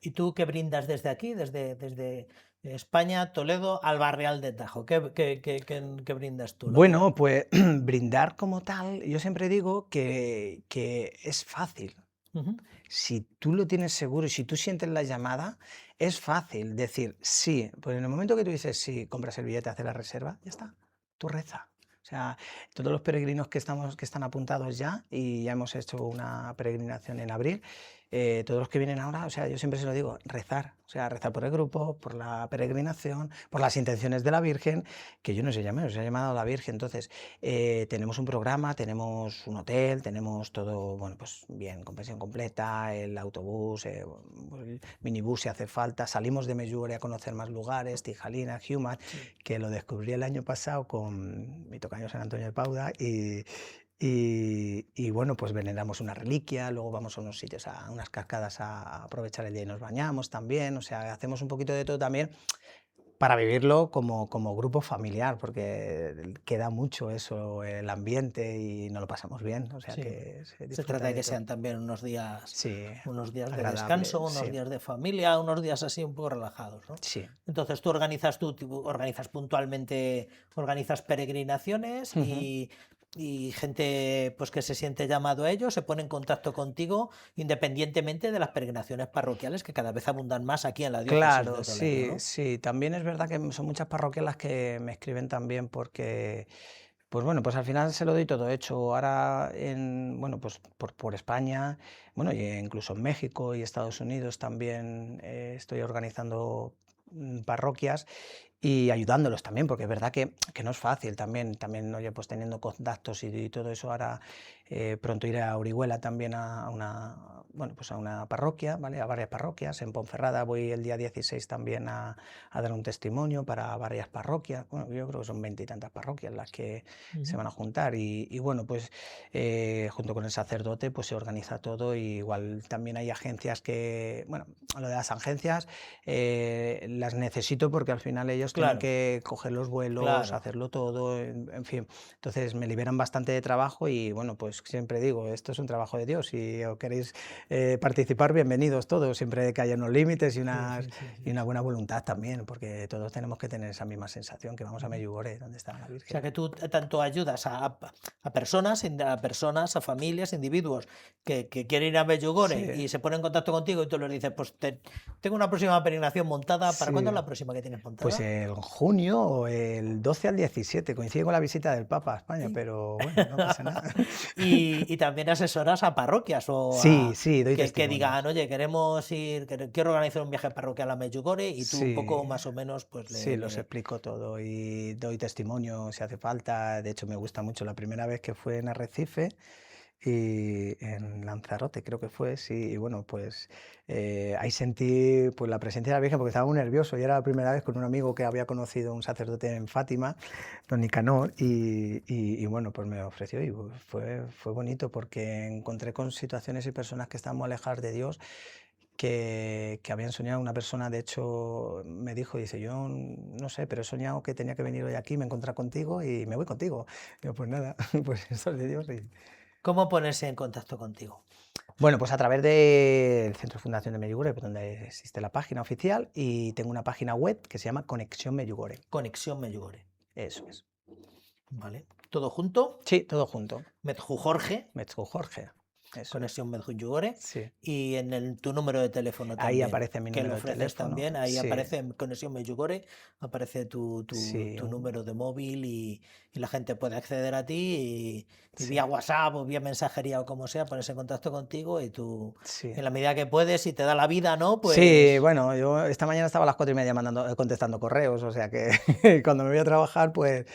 Speaker 1: ¿Y tú qué brindas desde aquí, desde España, Toledo, al Barrial de Tajo? ¿Qué brindas tú?
Speaker 11: Bueno, pues brindar como tal, yo siempre digo que es fácil. Si tú lo tienes seguro y si tú sientes la llamada, es fácil decir sí. Pues en el momento que tú dices sí, compras el billete, haces la reserva, ya está, tú reza. O sea, todos los peregrinos que están apuntados ya, y ya hemos hecho una peregrinación en abril, todos los que vienen ahora, o sea, yo siempre se lo digo, rezar. O sea, rezar por el grupo, por la peregrinación, por las intenciones de la Virgen, que yo no sé llamar, se ha llamado a la Virgen. Entonces, tenemos un programa, tenemos un hotel, tenemos todo, bueno, pues bien, con pensión completa, el autobús, el minibús si hace falta. Salimos de Medjugorje a conocer más lugares, Tijalina, Human, que lo descubrí el año pasado con mi tocayo San Antonio de Pauda, y bueno, pues veneramos una reliquia, luego vamos a unos sitios, a unas cascadas a aprovechar el día y nos bañamos también. O sea, hacemos un poquito de todo también para vivirlo como grupo familiar, porque queda mucho eso, el ambiente, y nos lo pasamos bien. O sea,
Speaker 1: Sí.
Speaker 11: que
Speaker 1: Se trata de que sean también unos días de
Speaker 11: agradables,
Speaker 1: descanso, unos
Speaker 11: sí.
Speaker 1: días de familia, unos días así un poco relajados, ¿no?
Speaker 11: Sí.
Speaker 1: Entonces tú organizas puntualmente, organizas peregrinaciones y gente pues que se siente llamado a ello se pone en contacto contigo independientemente de las peregrinaciones parroquiales que cada vez abundan más aquí en la diócesis
Speaker 11: Claro,
Speaker 1: de Toledo,
Speaker 11: sí,
Speaker 1: ¿no?
Speaker 11: sí. También es verdad que son muchas parroquias las que me escriben también porque, pues bueno, pues al final se lo doy todo hecho. Ahora, bueno, pues por España, bueno, y incluso en México y Estados Unidos también estoy organizando parroquias y ayudándolos también, porque es verdad que no es fácil también, oye, pues teniendo contactos y todo eso. Ahora pronto iré a Orihuela también a una parroquia, ¿vale? A varias parroquias. En Ponferrada voy el día 16 también a dar un testimonio para varias parroquias. Bueno, yo creo que son 20 y tantas parroquias las que se van a juntar, y bueno, pues junto con el sacerdote pues se organiza todo. Y igual también hay agencias que, bueno, lo de las agencias las necesito porque al final ellos tienen que coger los vuelos, hacerlo todo, en fin. Entonces me liberan bastante de trabajo y bueno, pues siempre digo, esto es un trabajo de Dios, y os queréis participar, bienvenidos todos, siempre que haya unos límites y una buena voluntad también, porque todos tenemos que tener esa misma sensación, que vamos a Medjugorje, donde está la Virgen.
Speaker 1: O sea, que tú tanto ayudas a personas, a familias, individuos que quieren ir a Medjugorje y se ponen en contacto contigo y tú les dices, pues tengo una próxima peregrinación montada. ¿Para cuándo es la próxima que tienes montada?
Speaker 11: Pues en junio, o el 12 al 17, coincide con la visita del Papa a España, pero bueno, no pasa nada.
Speaker 1: Y también asesoras a parroquias o
Speaker 11: doy
Speaker 1: que digan, oye, quiero organizar un viaje parroquial a Medjugorje, y tú un poco más o menos pues
Speaker 11: los explico todo y doy testimonio si hace falta. De hecho, me gusta mucho la primera vez que fue en Arrecife y en Lanzarote, creo que fue, sí, y bueno, pues ahí sentí pues la presencia de la Virgen, porque estaba muy nervioso, y era la primera vez con un amigo que había conocido, un sacerdote en Fátima, don Nicanor, y bueno, pues me ofreció, y fue bonito, porque encontré con situaciones y personas que estaban muy alejadas de Dios, que habían soñado. Una persona, de hecho, me dijo, dice, yo no sé, pero he soñado que tenía que venir hoy aquí, me encontré contigo y me voy contigo. Digo, pues nada, pues eso es de Dios.
Speaker 1: ¿Cómo ponerse en contacto contigo?
Speaker 11: Bueno, pues a través del Centro de Fundación de Medjugorje, donde existe la página oficial, y tengo una página web que se llama Conexión Medjugorje.
Speaker 1: Conexión Medjugorje.
Speaker 11: Eso es.
Speaker 1: Vale. ¿Todo junto?
Speaker 11: Sí, todo junto.
Speaker 1: Medjugorje.
Speaker 11: Conexión
Speaker 1: Medjugorje.
Speaker 11: Sí.
Speaker 1: Y en tu número de teléfono también.
Speaker 11: Ahí aparece mi número de teléfono.
Speaker 1: También, ahí aparece en Conexión Medjugorje, aparece tu número de móvil, y la gente puede acceder a ti y vía WhatsApp o vía mensajería o como sea, ponerse en contacto contigo, y tú, en la medida que puedes, si te da la vida, ¿no? Pues...
Speaker 11: Sí, bueno, yo esta mañana estaba a las 4:30 contestando correos, o sea que cuando me voy a trabajar, pues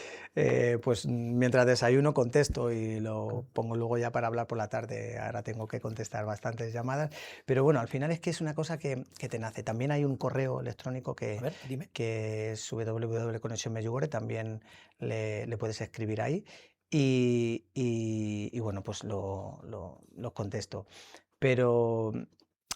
Speaker 11: mientras desayuno contesto y lo pongo luego ya para hablar por la tarde. Ahora tengo que contestar bastantes llamadas, pero bueno, al final es que es una cosa que te nace. También hay un correo electrónico que es www.conexionmedjugorje, también le puedes escribir ahí, y bueno, pues lo contesto. Pero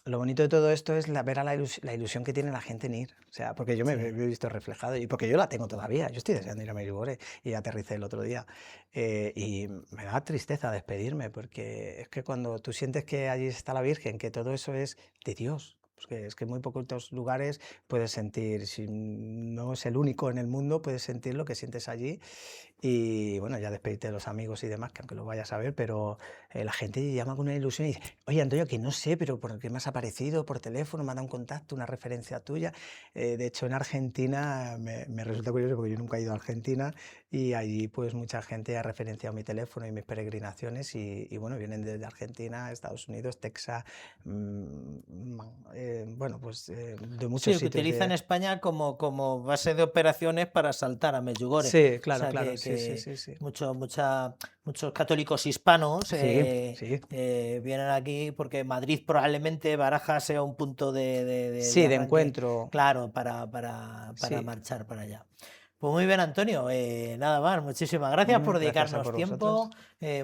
Speaker 11: lo bonito de todo esto es ver la ilusión que tiene la gente en ir. O sea, porque yo me he visto reflejado, y porque yo la tengo todavía. Yo estoy deseando ir a Medjugorje, y aterricé el otro día. Y me da tristeza despedirme, porque es que cuando tú sientes que allí está la Virgen, que todo eso es de Dios, Porque es que en muy pocos lugares puedes sentir, si no es el único en el mundo, puedes sentir lo que sientes allí. Y bueno, ya despedirte de los amigos y demás, que aunque lo vayas a ver, pero la gente llama con una ilusión y dice, oye Antonio, que no sé, pero ¿por qué me has aparecido por teléfono? Me ha dado un contacto, una referencia tuya. De hecho, en Argentina me resulta curioso porque yo nunca he ido a Argentina y allí pues mucha gente ha referenciado mi teléfono y mis peregrinaciones y bueno, vienen desde Argentina, Estados Unidos, Texas, bueno, pues de muchos
Speaker 1: sitios. Sí, que utiliza en España como base de operaciones para asaltar a Medjugorje.
Speaker 11: Sí, claro,
Speaker 1: o sea,
Speaker 11: claro.
Speaker 1: Sí.
Speaker 11: Muchos
Speaker 1: católicos hispanos
Speaker 11: vienen
Speaker 1: aquí porque Madrid probablemente Barajas sea un punto de
Speaker 11: encuentro.
Speaker 1: Claro, para marchar para allá. Pues muy bien, Antonio, nada más, muchísimas gracias por dedicarnos tiempo,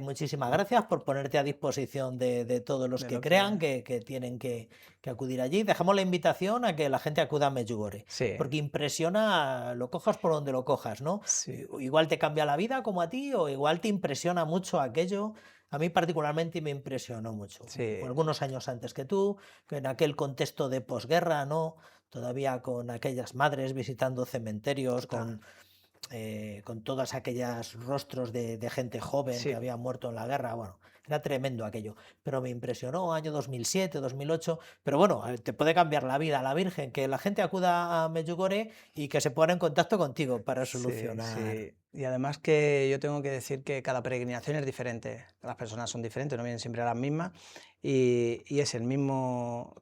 Speaker 1: muchísimas gracias por ponerte a disposición de todos los que crean que tienen que acudir allí. Dejamos la invitación a que la gente acuda a Medjugorje, porque impresiona, lo cojas por donde lo cojas, ¿no?
Speaker 11: Sí.
Speaker 1: Igual te cambia la vida como a ti, o igual te impresiona mucho aquello. A mí particularmente me impresionó mucho, algunos años antes que tú, que en aquel contexto de posguerra, ¿no? Todavía con aquellas madres visitando cementerios, con todos aquellos rostros de gente joven que había muerto en la guerra. Bueno, era tremendo aquello, pero me impresionó, año 2007, 2008, pero bueno, te puede cambiar la vida la Virgen, que la gente acuda a Medjugorje y que se ponga en contacto contigo para solucionar.
Speaker 11: Sí. Y además que yo tengo que decir que cada peregrinación es diferente, las personas son diferentes, no vienen siempre a las mismas y es el mismo,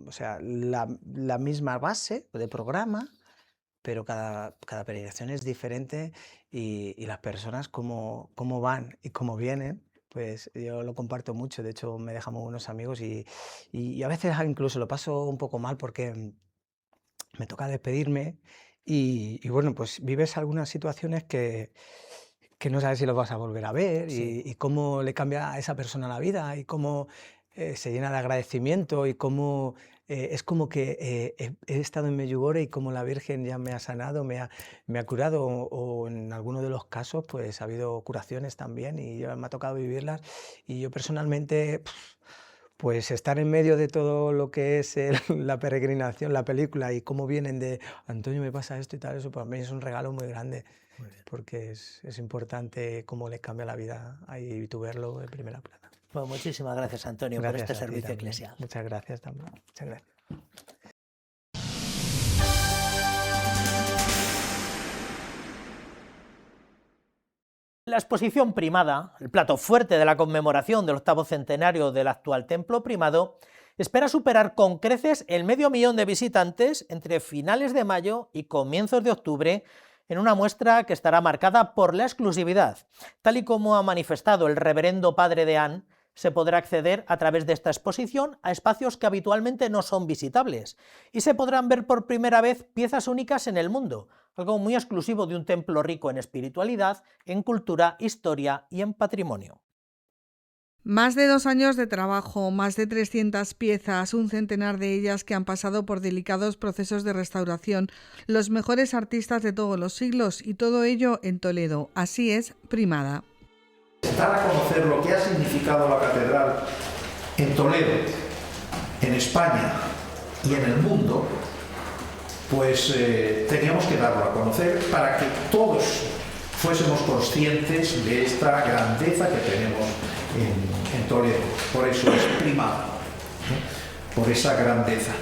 Speaker 11: o sea, la misma base de programa, pero cada peregrinación es diferente y las personas cómo van y cómo vienen, pues yo lo comparto mucho. De hecho me dejan muy buenos amigos y a veces incluso lo paso un poco mal porque me toca despedirme y bueno, pues vives algunas situaciones que no sabes si los vas a volver a ver y cómo le cambia a esa persona la vida y cómo se llena de agradecimiento y cómo es como que he estado en Medjugorje y como la Virgen ya me ha sanado, me ha curado o en alguno de los casos pues ha habido curaciones también y me ha tocado vivirlas y yo personalmente pues estar en medio de todo lo que es la peregrinación, la película y cómo vienen de Antonio me pasa esto y tal, eso para mí es un regalo muy grande porque es importante cómo les cambia la vida ahí tú verlo en primera plana.
Speaker 1: Pues muchísimas gracias, Antonio, por este servicio eclesial.
Speaker 11: Muchas gracias también. Muchas gracias.
Speaker 1: La exposición primada, el plato fuerte de la conmemoración del 8º centenario del actual templo primado, espera superar con creces el 500.000 de visitantes entre finales de mayo y comienzos de octubre, en una muestra que estará marcada por la exclusividad. Tal y como ha manifestado el reverendo padre Deán, se podrá acceder a través de esta exposición a espacios que habitualmente no son visitables y se podrán ver por primera vez piezas únicas en el mundo, algo muy exclusivo de un templo rico en espiritualidad, en cultura, historia y en patrimonio.
Speaker 12: Más de 2 años de trabajo, más de 300 piezas, un centenar de ellas que han pasado por delicados procesos de restauración, los mejores artistas de todos los siglos y todo ello en Toledo. Así es Primada.
Speaker 13: Dar a conocer lo que ha significado la catedral en Toledo, en España y en el mundo, pues teníamos que darlo a conocer para que todos fuésemos conscientes de esta grandeza que tenemos en Toledo. Por eso es Primada, ¿no? Por esa grandeza.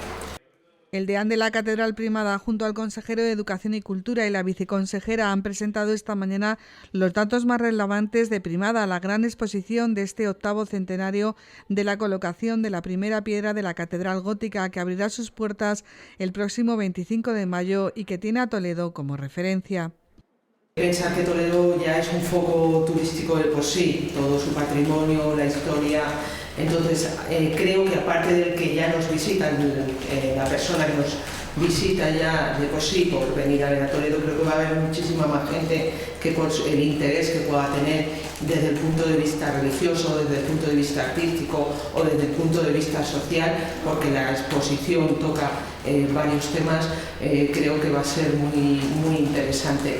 Speaker 12: El deán de la Catedral Primada, junto al consejero de Educación y Cultura y la viceconsejera, han presentado esta mañana los datos más relevantes de Primada, la gran exposición de este 8º centenario de la colocación de la primera piedra de la Catedral Gótica, que abrirá sus puertas el próximo 25 de mayo y que tiene a Toledo como referencia.
Speaker 14: Pensar que Toledo ya es un foco turístico de por sí, todo su patrimonio, la historia. Entonces, creo que aparte del que ya nos visita, la persona que nos visita ya de por sí por venir a ver a Toledo, creo que va a haber muchísima más gente que por el interés que pueda tener desde el punto de vista religioso, desde el punto de vista artístico o desde el punto de vista social, porque la exposición toca varios temas, creo que va a ser muy, muy interesante.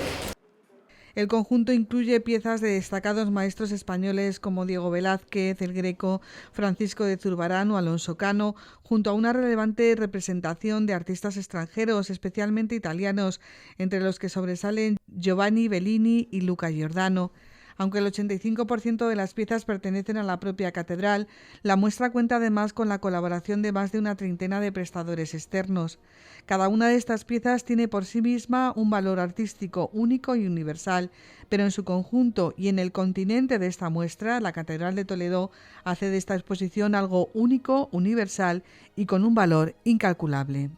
Speaker 12: El conjunto incluye piezas de destacados maestros españoles como Diego Velázquez, El Greco, Francisco de Zurbarán o Alonso Cano, junto a una relevante representación de artistas extranjeros, especialmente italianos, entre los que sobresalen Giovanni Bellini y Luca Giordano. Aunque el 85% de las piezas pertenecen a la propia catedral, la muestra cuenta además con la colaboración de más de una treintena de prestadores externos. Cada una de estas piezas tiene por sí misma un valor artístico único y universal, pero en su conjunto y en el continente de esta muestra, la Catedral de Toledo hace de esta exposición algo único, universal y con un valor incalculable.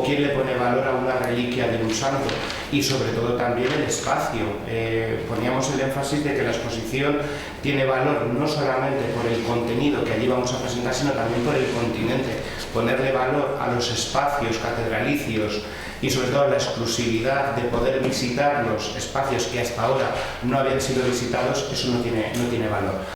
Speaker 15: ¿Quién le pone valor a una reliquia de un santo? Y sobre todo también el espacio. Poníamos el énfasis de que la exposición tiene valor no solamente por el contenido que allí vamos a presentar, sino también por el continente. Ponerle valor a los espacios catedralicios y sobre todo a la exclusividad de poder visitar los espacios que hasta ahora no habían sido visitados, eso no tiene valor.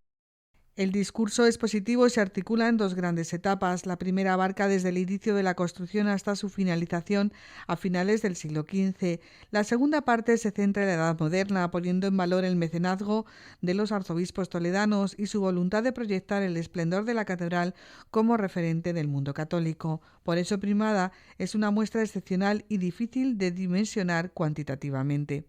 Speaker 12: El discurso expositivo se articula en dos grandes etapas. La primera abarca desde el inicio de la construcción hasta su finalización a finales del siglo XV. La segunda parte se centra en la Edad Moderna, poniendo en valor el mecenazgo de los arzobispos toledanos y su voluntad de proyectar el esplendor de la catedral como referente del mundo católico. Por eso Primada es una muestra excepcional y difícil de dimensionar cuantitativamente.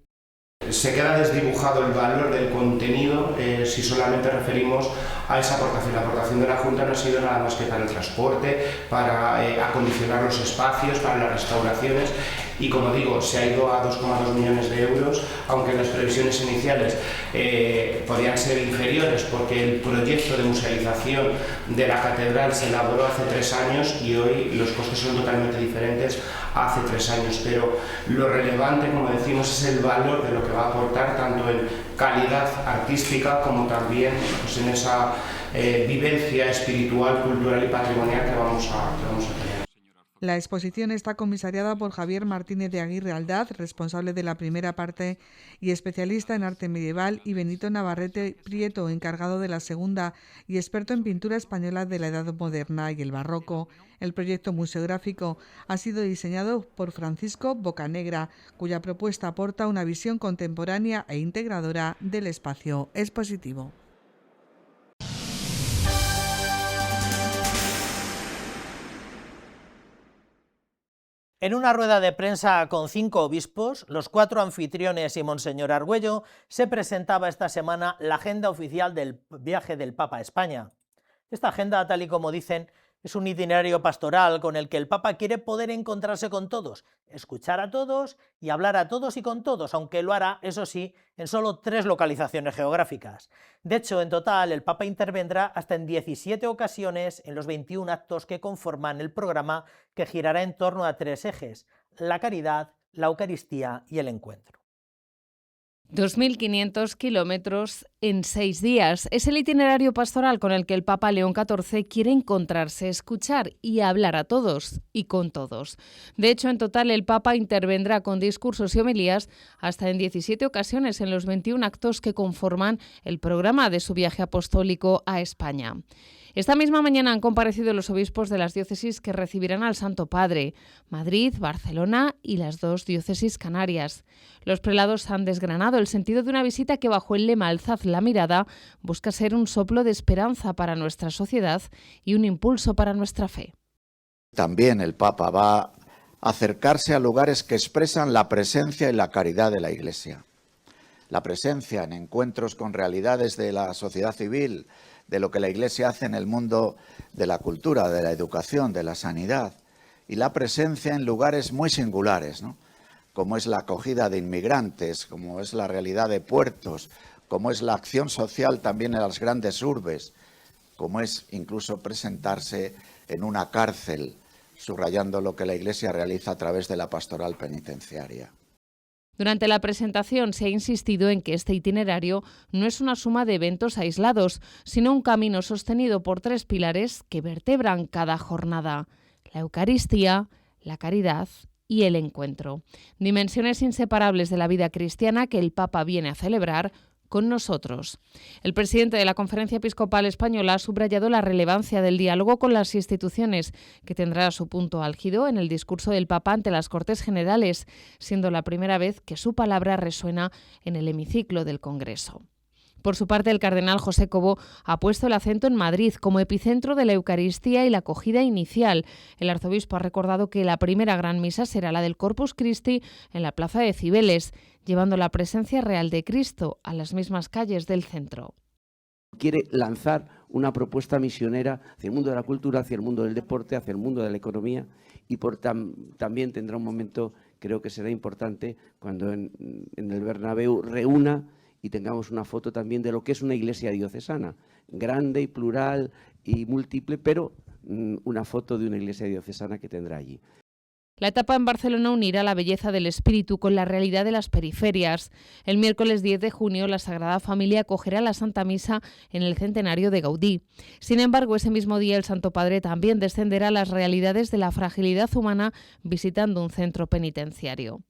Speaker 15: Se queda desdibujado el valor del contenido si solamente referimos a esa aportación. La aportación de la Junta no ha sido nada más que para el transporte, para acondicionar los espacios, para las restauraciones y, como digo, se ha ido a 2,2 millones de euros, aunque las previsiones iniciales podían ser inferiores porque el proyecto de musealización de la catedral se elaboró hace 3 años y hoy los costes son totalmente diferentes a hace 3 años, pero lo relevante, como decimos, es el valor de lo que va a aportar tanto en calidad artística como también pues, en esa vivencia espiritual, cultural y patrimonial que vamos a tener.
Speaker 12: La exposición está comisariada por Javier Martínez de Aguirre Aldaz, responsable de la primera parte y especialista en arte medieval, y Benito Navarrete Prieto, encargado de la segunda y experto en pintura española de la Edad Moderna y el Barroco. El proyecto museográfico ha sido diseñado por Francisco Bocanegra, cuya propuesta aporta una visión contemporánea e integradora del espacio expositivo.
Speaker 1: En una rueda de prensa con 5 obispos, los 4 anfitriones y Monseñor Argüello, se presentaba esta semana la agenda oficial del viaje del Papa a España. Esta agenda, tal y como dicen, es un itinerario pastoral con el que el Papa quiere poder encontrarse con todos, escuchar a todos y hablar a todos y con todos, aunque lo hará, eso sí, en solo 3 localizaciones geográficas. De hecho, en total, el Papa intervendrá hasta en 17 ocasiones en los 21 actos que conforman el programa, que girará en torno a 3 ejes: la caridad, la Eucaristía y el encuentro.
Speaker 2: 2.500 kilómetros en 6 días. Es el itinerario pastoral con el que el Papa León XIV quiere encontrarse, escuchar y hablar a todos y con todos. De hecho, en total el Papa intervendrá con discursos y homilías hasta en 17 ocasiones en los 21 actos que conforman el programa de su viaje apostólico a España. Esta misma mañana han comparecido los obispos de las diócesis que recibirán al Santo Padre: Madrid, Barcelona y las 2 diócesis canarias. Los prelados han desgranado el sentido de una visita que, bajo el lema Alzad la mirada, busca ser un soplo de esperanza para nuestra sociedad y un impulso para nuestra fe.
Speaker 16: También el Papa va a acercarse a lugares que expresan la presencia y la caridad de la Iglesia. La presencia en encuentros con realidades de la sociedad civil, de lo que la Iglesia hace en el mundo de la cultura, de la educación, de la sanidad, y la presencia en lugares muy singulares, ¿no?, como es la acogida de inmigrantes, como es la realidad de puertos, como es la acción social también en las grandes urbes, como es incluso presentarse en una cárcel, subrayando lo que la Iglesia realiza a través de la pastoral penitenciaria.
Speaker 2: Durante la presentación se ha insistido en que este itinerario no es una suma de eventos aislados, sino un camino sostenido por 3 pilares que vertebran cada jornada: la Eucaristía, la caridad y el encuentro. Dimensiones inseparables de la vida cristiana que el Papa viene a celebrar con nosotros. El presidente de la Conferencia Episcopal Española ha subrayado la relevancia del diálogo con las instituciones, que tendrá su punto álgido en el discurso del Papa ante las Cortes Generales, siendo la primera vez que su palabra resuena en el hemiciclo del Congreso. Por su parte, el cardenal José Cobo ha puesto el acento en Madrid como epicentro de la Eucaristía y la acogida inicial. El arzobispo ha recordado que la primera gran misa será la del Corpus Christi en la plaza de Cibeles, llevando la presencia real de Cristo a las mismas calles del centro.
Speaker 17: Quiere lanzar una propuesta misionera hacia el mundo de la cultura, hacia el mundo del deporte, hacia el mundo de la economía, y también tendrá un momento, creo que será importante, cuando en el Bernabéu reúna y tengamos una foto también de lo que es una iglesia diocesana, grande y plural y múltiple, pero una foto de una iglesia diocesana que tendrá allí.
Speaker 2: La etapa en Barcelona unirá la belleza del espíritu con la realidad de las periferias. El miércoles 10 de junio, la Sagrada Familia acogerá la Santa Misa en el centenario de Gaudí. Sin embargo, ese mismo día el Santo Padre también descenderá a las realidades de la fragilidad humana visitando un centro penitenciario.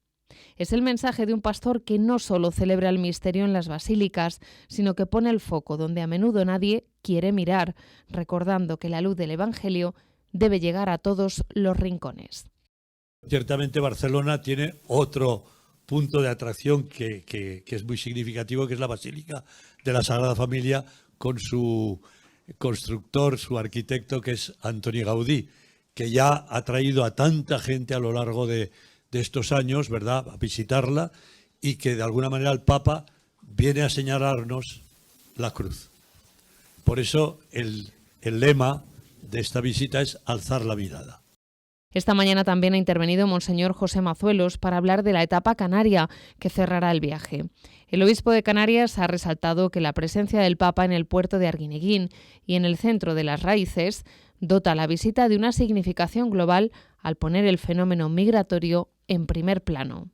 Speaker 2: Es el mensaje de un pastor que no solo celebra el misterio en las basílicas, sino que pone el foco donde a menudo nadie quiere mirar, recordando que la luz del Evangelio debe llegar a todos los rincones.
Speaker 18: Ciertamente Barcelona tiene otro punto de atracción que es muy significativo, que es la Basílica de la Sagrada Familia, con su constructor, su arquitecto, que es Antoni Gaudí, que ya ha traído a tanta gente a lo largo de estos años, ¿verdad?, a visitarla, y que de alguna manera el Papa viene a señalarnos la cruz. Por eso el lema de esta visita es alzar la mirada.
Speaker 2: Esta mañana también ha intervenido Monseñor José Mazuelos para hablar de la etapa canaria que cerrará el viaje. El obispo de Canarias ha resaltado que la presencia del Papa en el puerto de Arguineguín y en el centro de las Raíces dota la visita de una significación global al poner el fenómeno migratorio en primer plano.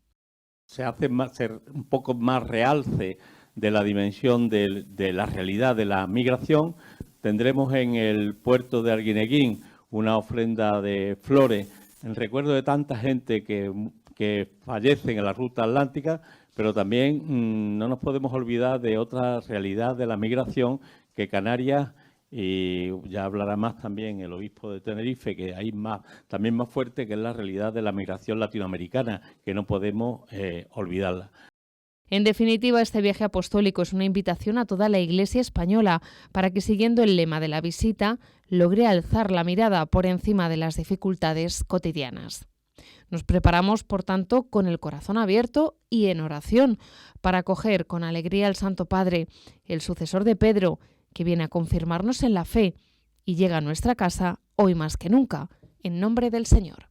Speaker 19: Se hace un poco más realce de la dimensión de la realidad de la migración. Tendremos en el puerto de Arguineguín una ofrenda de flores en recuerdo de tanta gente que fallece en la ruta atlántica, pero también no nos podemos olvidar de otra realidad de la migración que Canarias, y ya hablará más también el obispo de Tenerife, que hay también más fuerte, que es la realidad de la migración latinoamericana, que no podemos olvidarla.
Speaker 2: En definitiva, este viaje apostólico es una invitación a toda la Iglesia española para que, siguiendo el lema de la visita, logre alzar la mirada por encima de las dificultades cotidianas. Nos preparamos, por tanto, con el corazón abierto y en oración para acoger con alegría al Santo Padre, el sucesor de Pedro, que viene a confirmarnos en la fe y llega a nuestra casa hoy más que nunca, en nombre del Señor.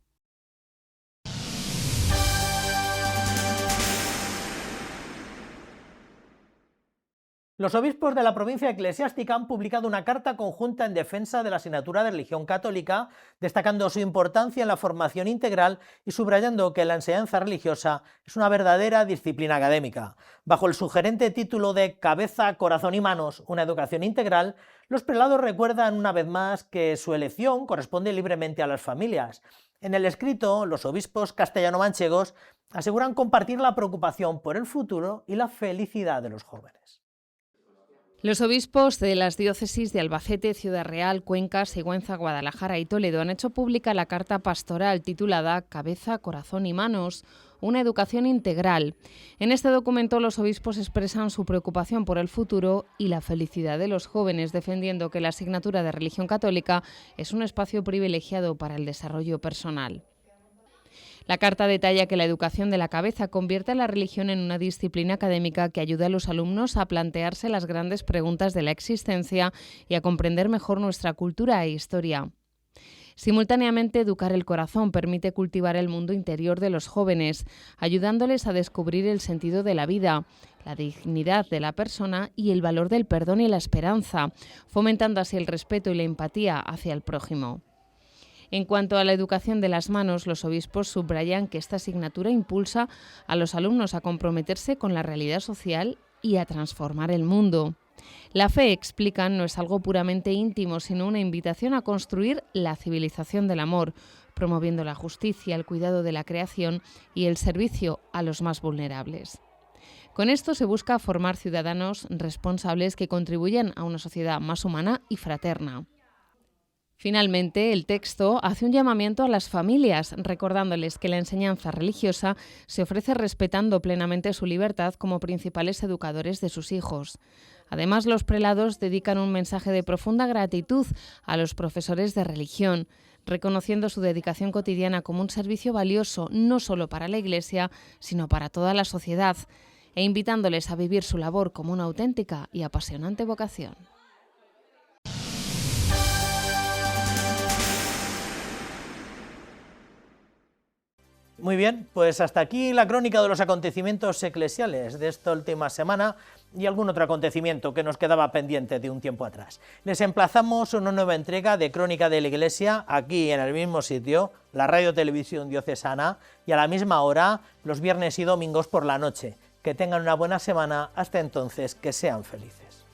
Speaker 1: Los obispos de la provincia eclesiástica han publicado una carta conjunta en defensa de la asignatura de religión católica, destacando su importancia en la formación integral y subrayando que la enseñanza religiosa es una verdadera disciplina académica. Bajo el sugerente título de Cabeza, Corazón y Manos, una educación integral, los prelados recuerdan una vez más que su elección corresponde libremente a las familias. En el escrito, los obispos castellano-manchegos aseguran compartir la preocupación por el futuro y la felicidad de los jóvenes.
Speaker 2: Los obispos de las diócesis de Albacete, Ciudad Real, Cuenca, Sigüenza, Guadalajara y Toledo han hecho pública la carta pastoral titulada Cabeza, Corazón y Manos, una educación integral. En este documento los obispos expresan su preocupación por el futuro y la felicidad de los jóvenes, defendiendo que la asignatura de religión católica es un espacio privilegiado para el desarrollo personal. La carta detalla que la educación de la cabeza convierte a la religión en una disciplina académica que ayuda a los alumnos a plantearse las grandes preguntas de la existencia y a comprender mejor nuestra cultura e historia. Simultáneamente, educar el corazón permite cultivar el mundo interior de los jóvenes, ayudándoles a descubrir el sentido de la vida, la dignidad de la persona y el valor del perdón y la esperanza, fomentando así el respeto y la empatía hacia el prójimo. En cuanto a la educación de las manos, los obispos subrayan que esta asignatura impulsa a los alumnos a comprometerse con la realidad social y a transformar el mundo. La fe, explican, no es algo puramente íntimo, sino una invitación a construir la civilización del amor, promoviendo la justicia, el cuidado de la creación y el servicio a los más vulnerables. Con esto se busca formar ciudadanos responsables que contribuyan a una sociedad más humana y fraterna. Finalmente, el texto hace un llamamiento a las familias, recordándoles que la enseñanza religiosa se ofrece respetando plenamente su libertad como principales educadores de sus hijos. Además, los prelados dedican un mensaje de profunda gratitud a los profesores de religión, reconociendo su dedicación cotidiana como un servicio valioso no solo para la Iglesia, sino para toda la sociedad, e invitándoles a vivir su labor como una auténtica y apasionante vocación.
Speaker 1: Muy bien, pues hasta aquí la crónica de los acontecimientos eclesiales de esta última semana y algún otro acontecimiento que nos quedaba pendiente de un tiempo atrás. Les emplazamos a una nueva entrega de Crónica de la Iglesia aquí en el mismo sitio, la Radio Televisión Diocesana, y a la misma hora los viernes y domingos por la noche. Que tengan una buena semana, hasta entonces, que sean felices.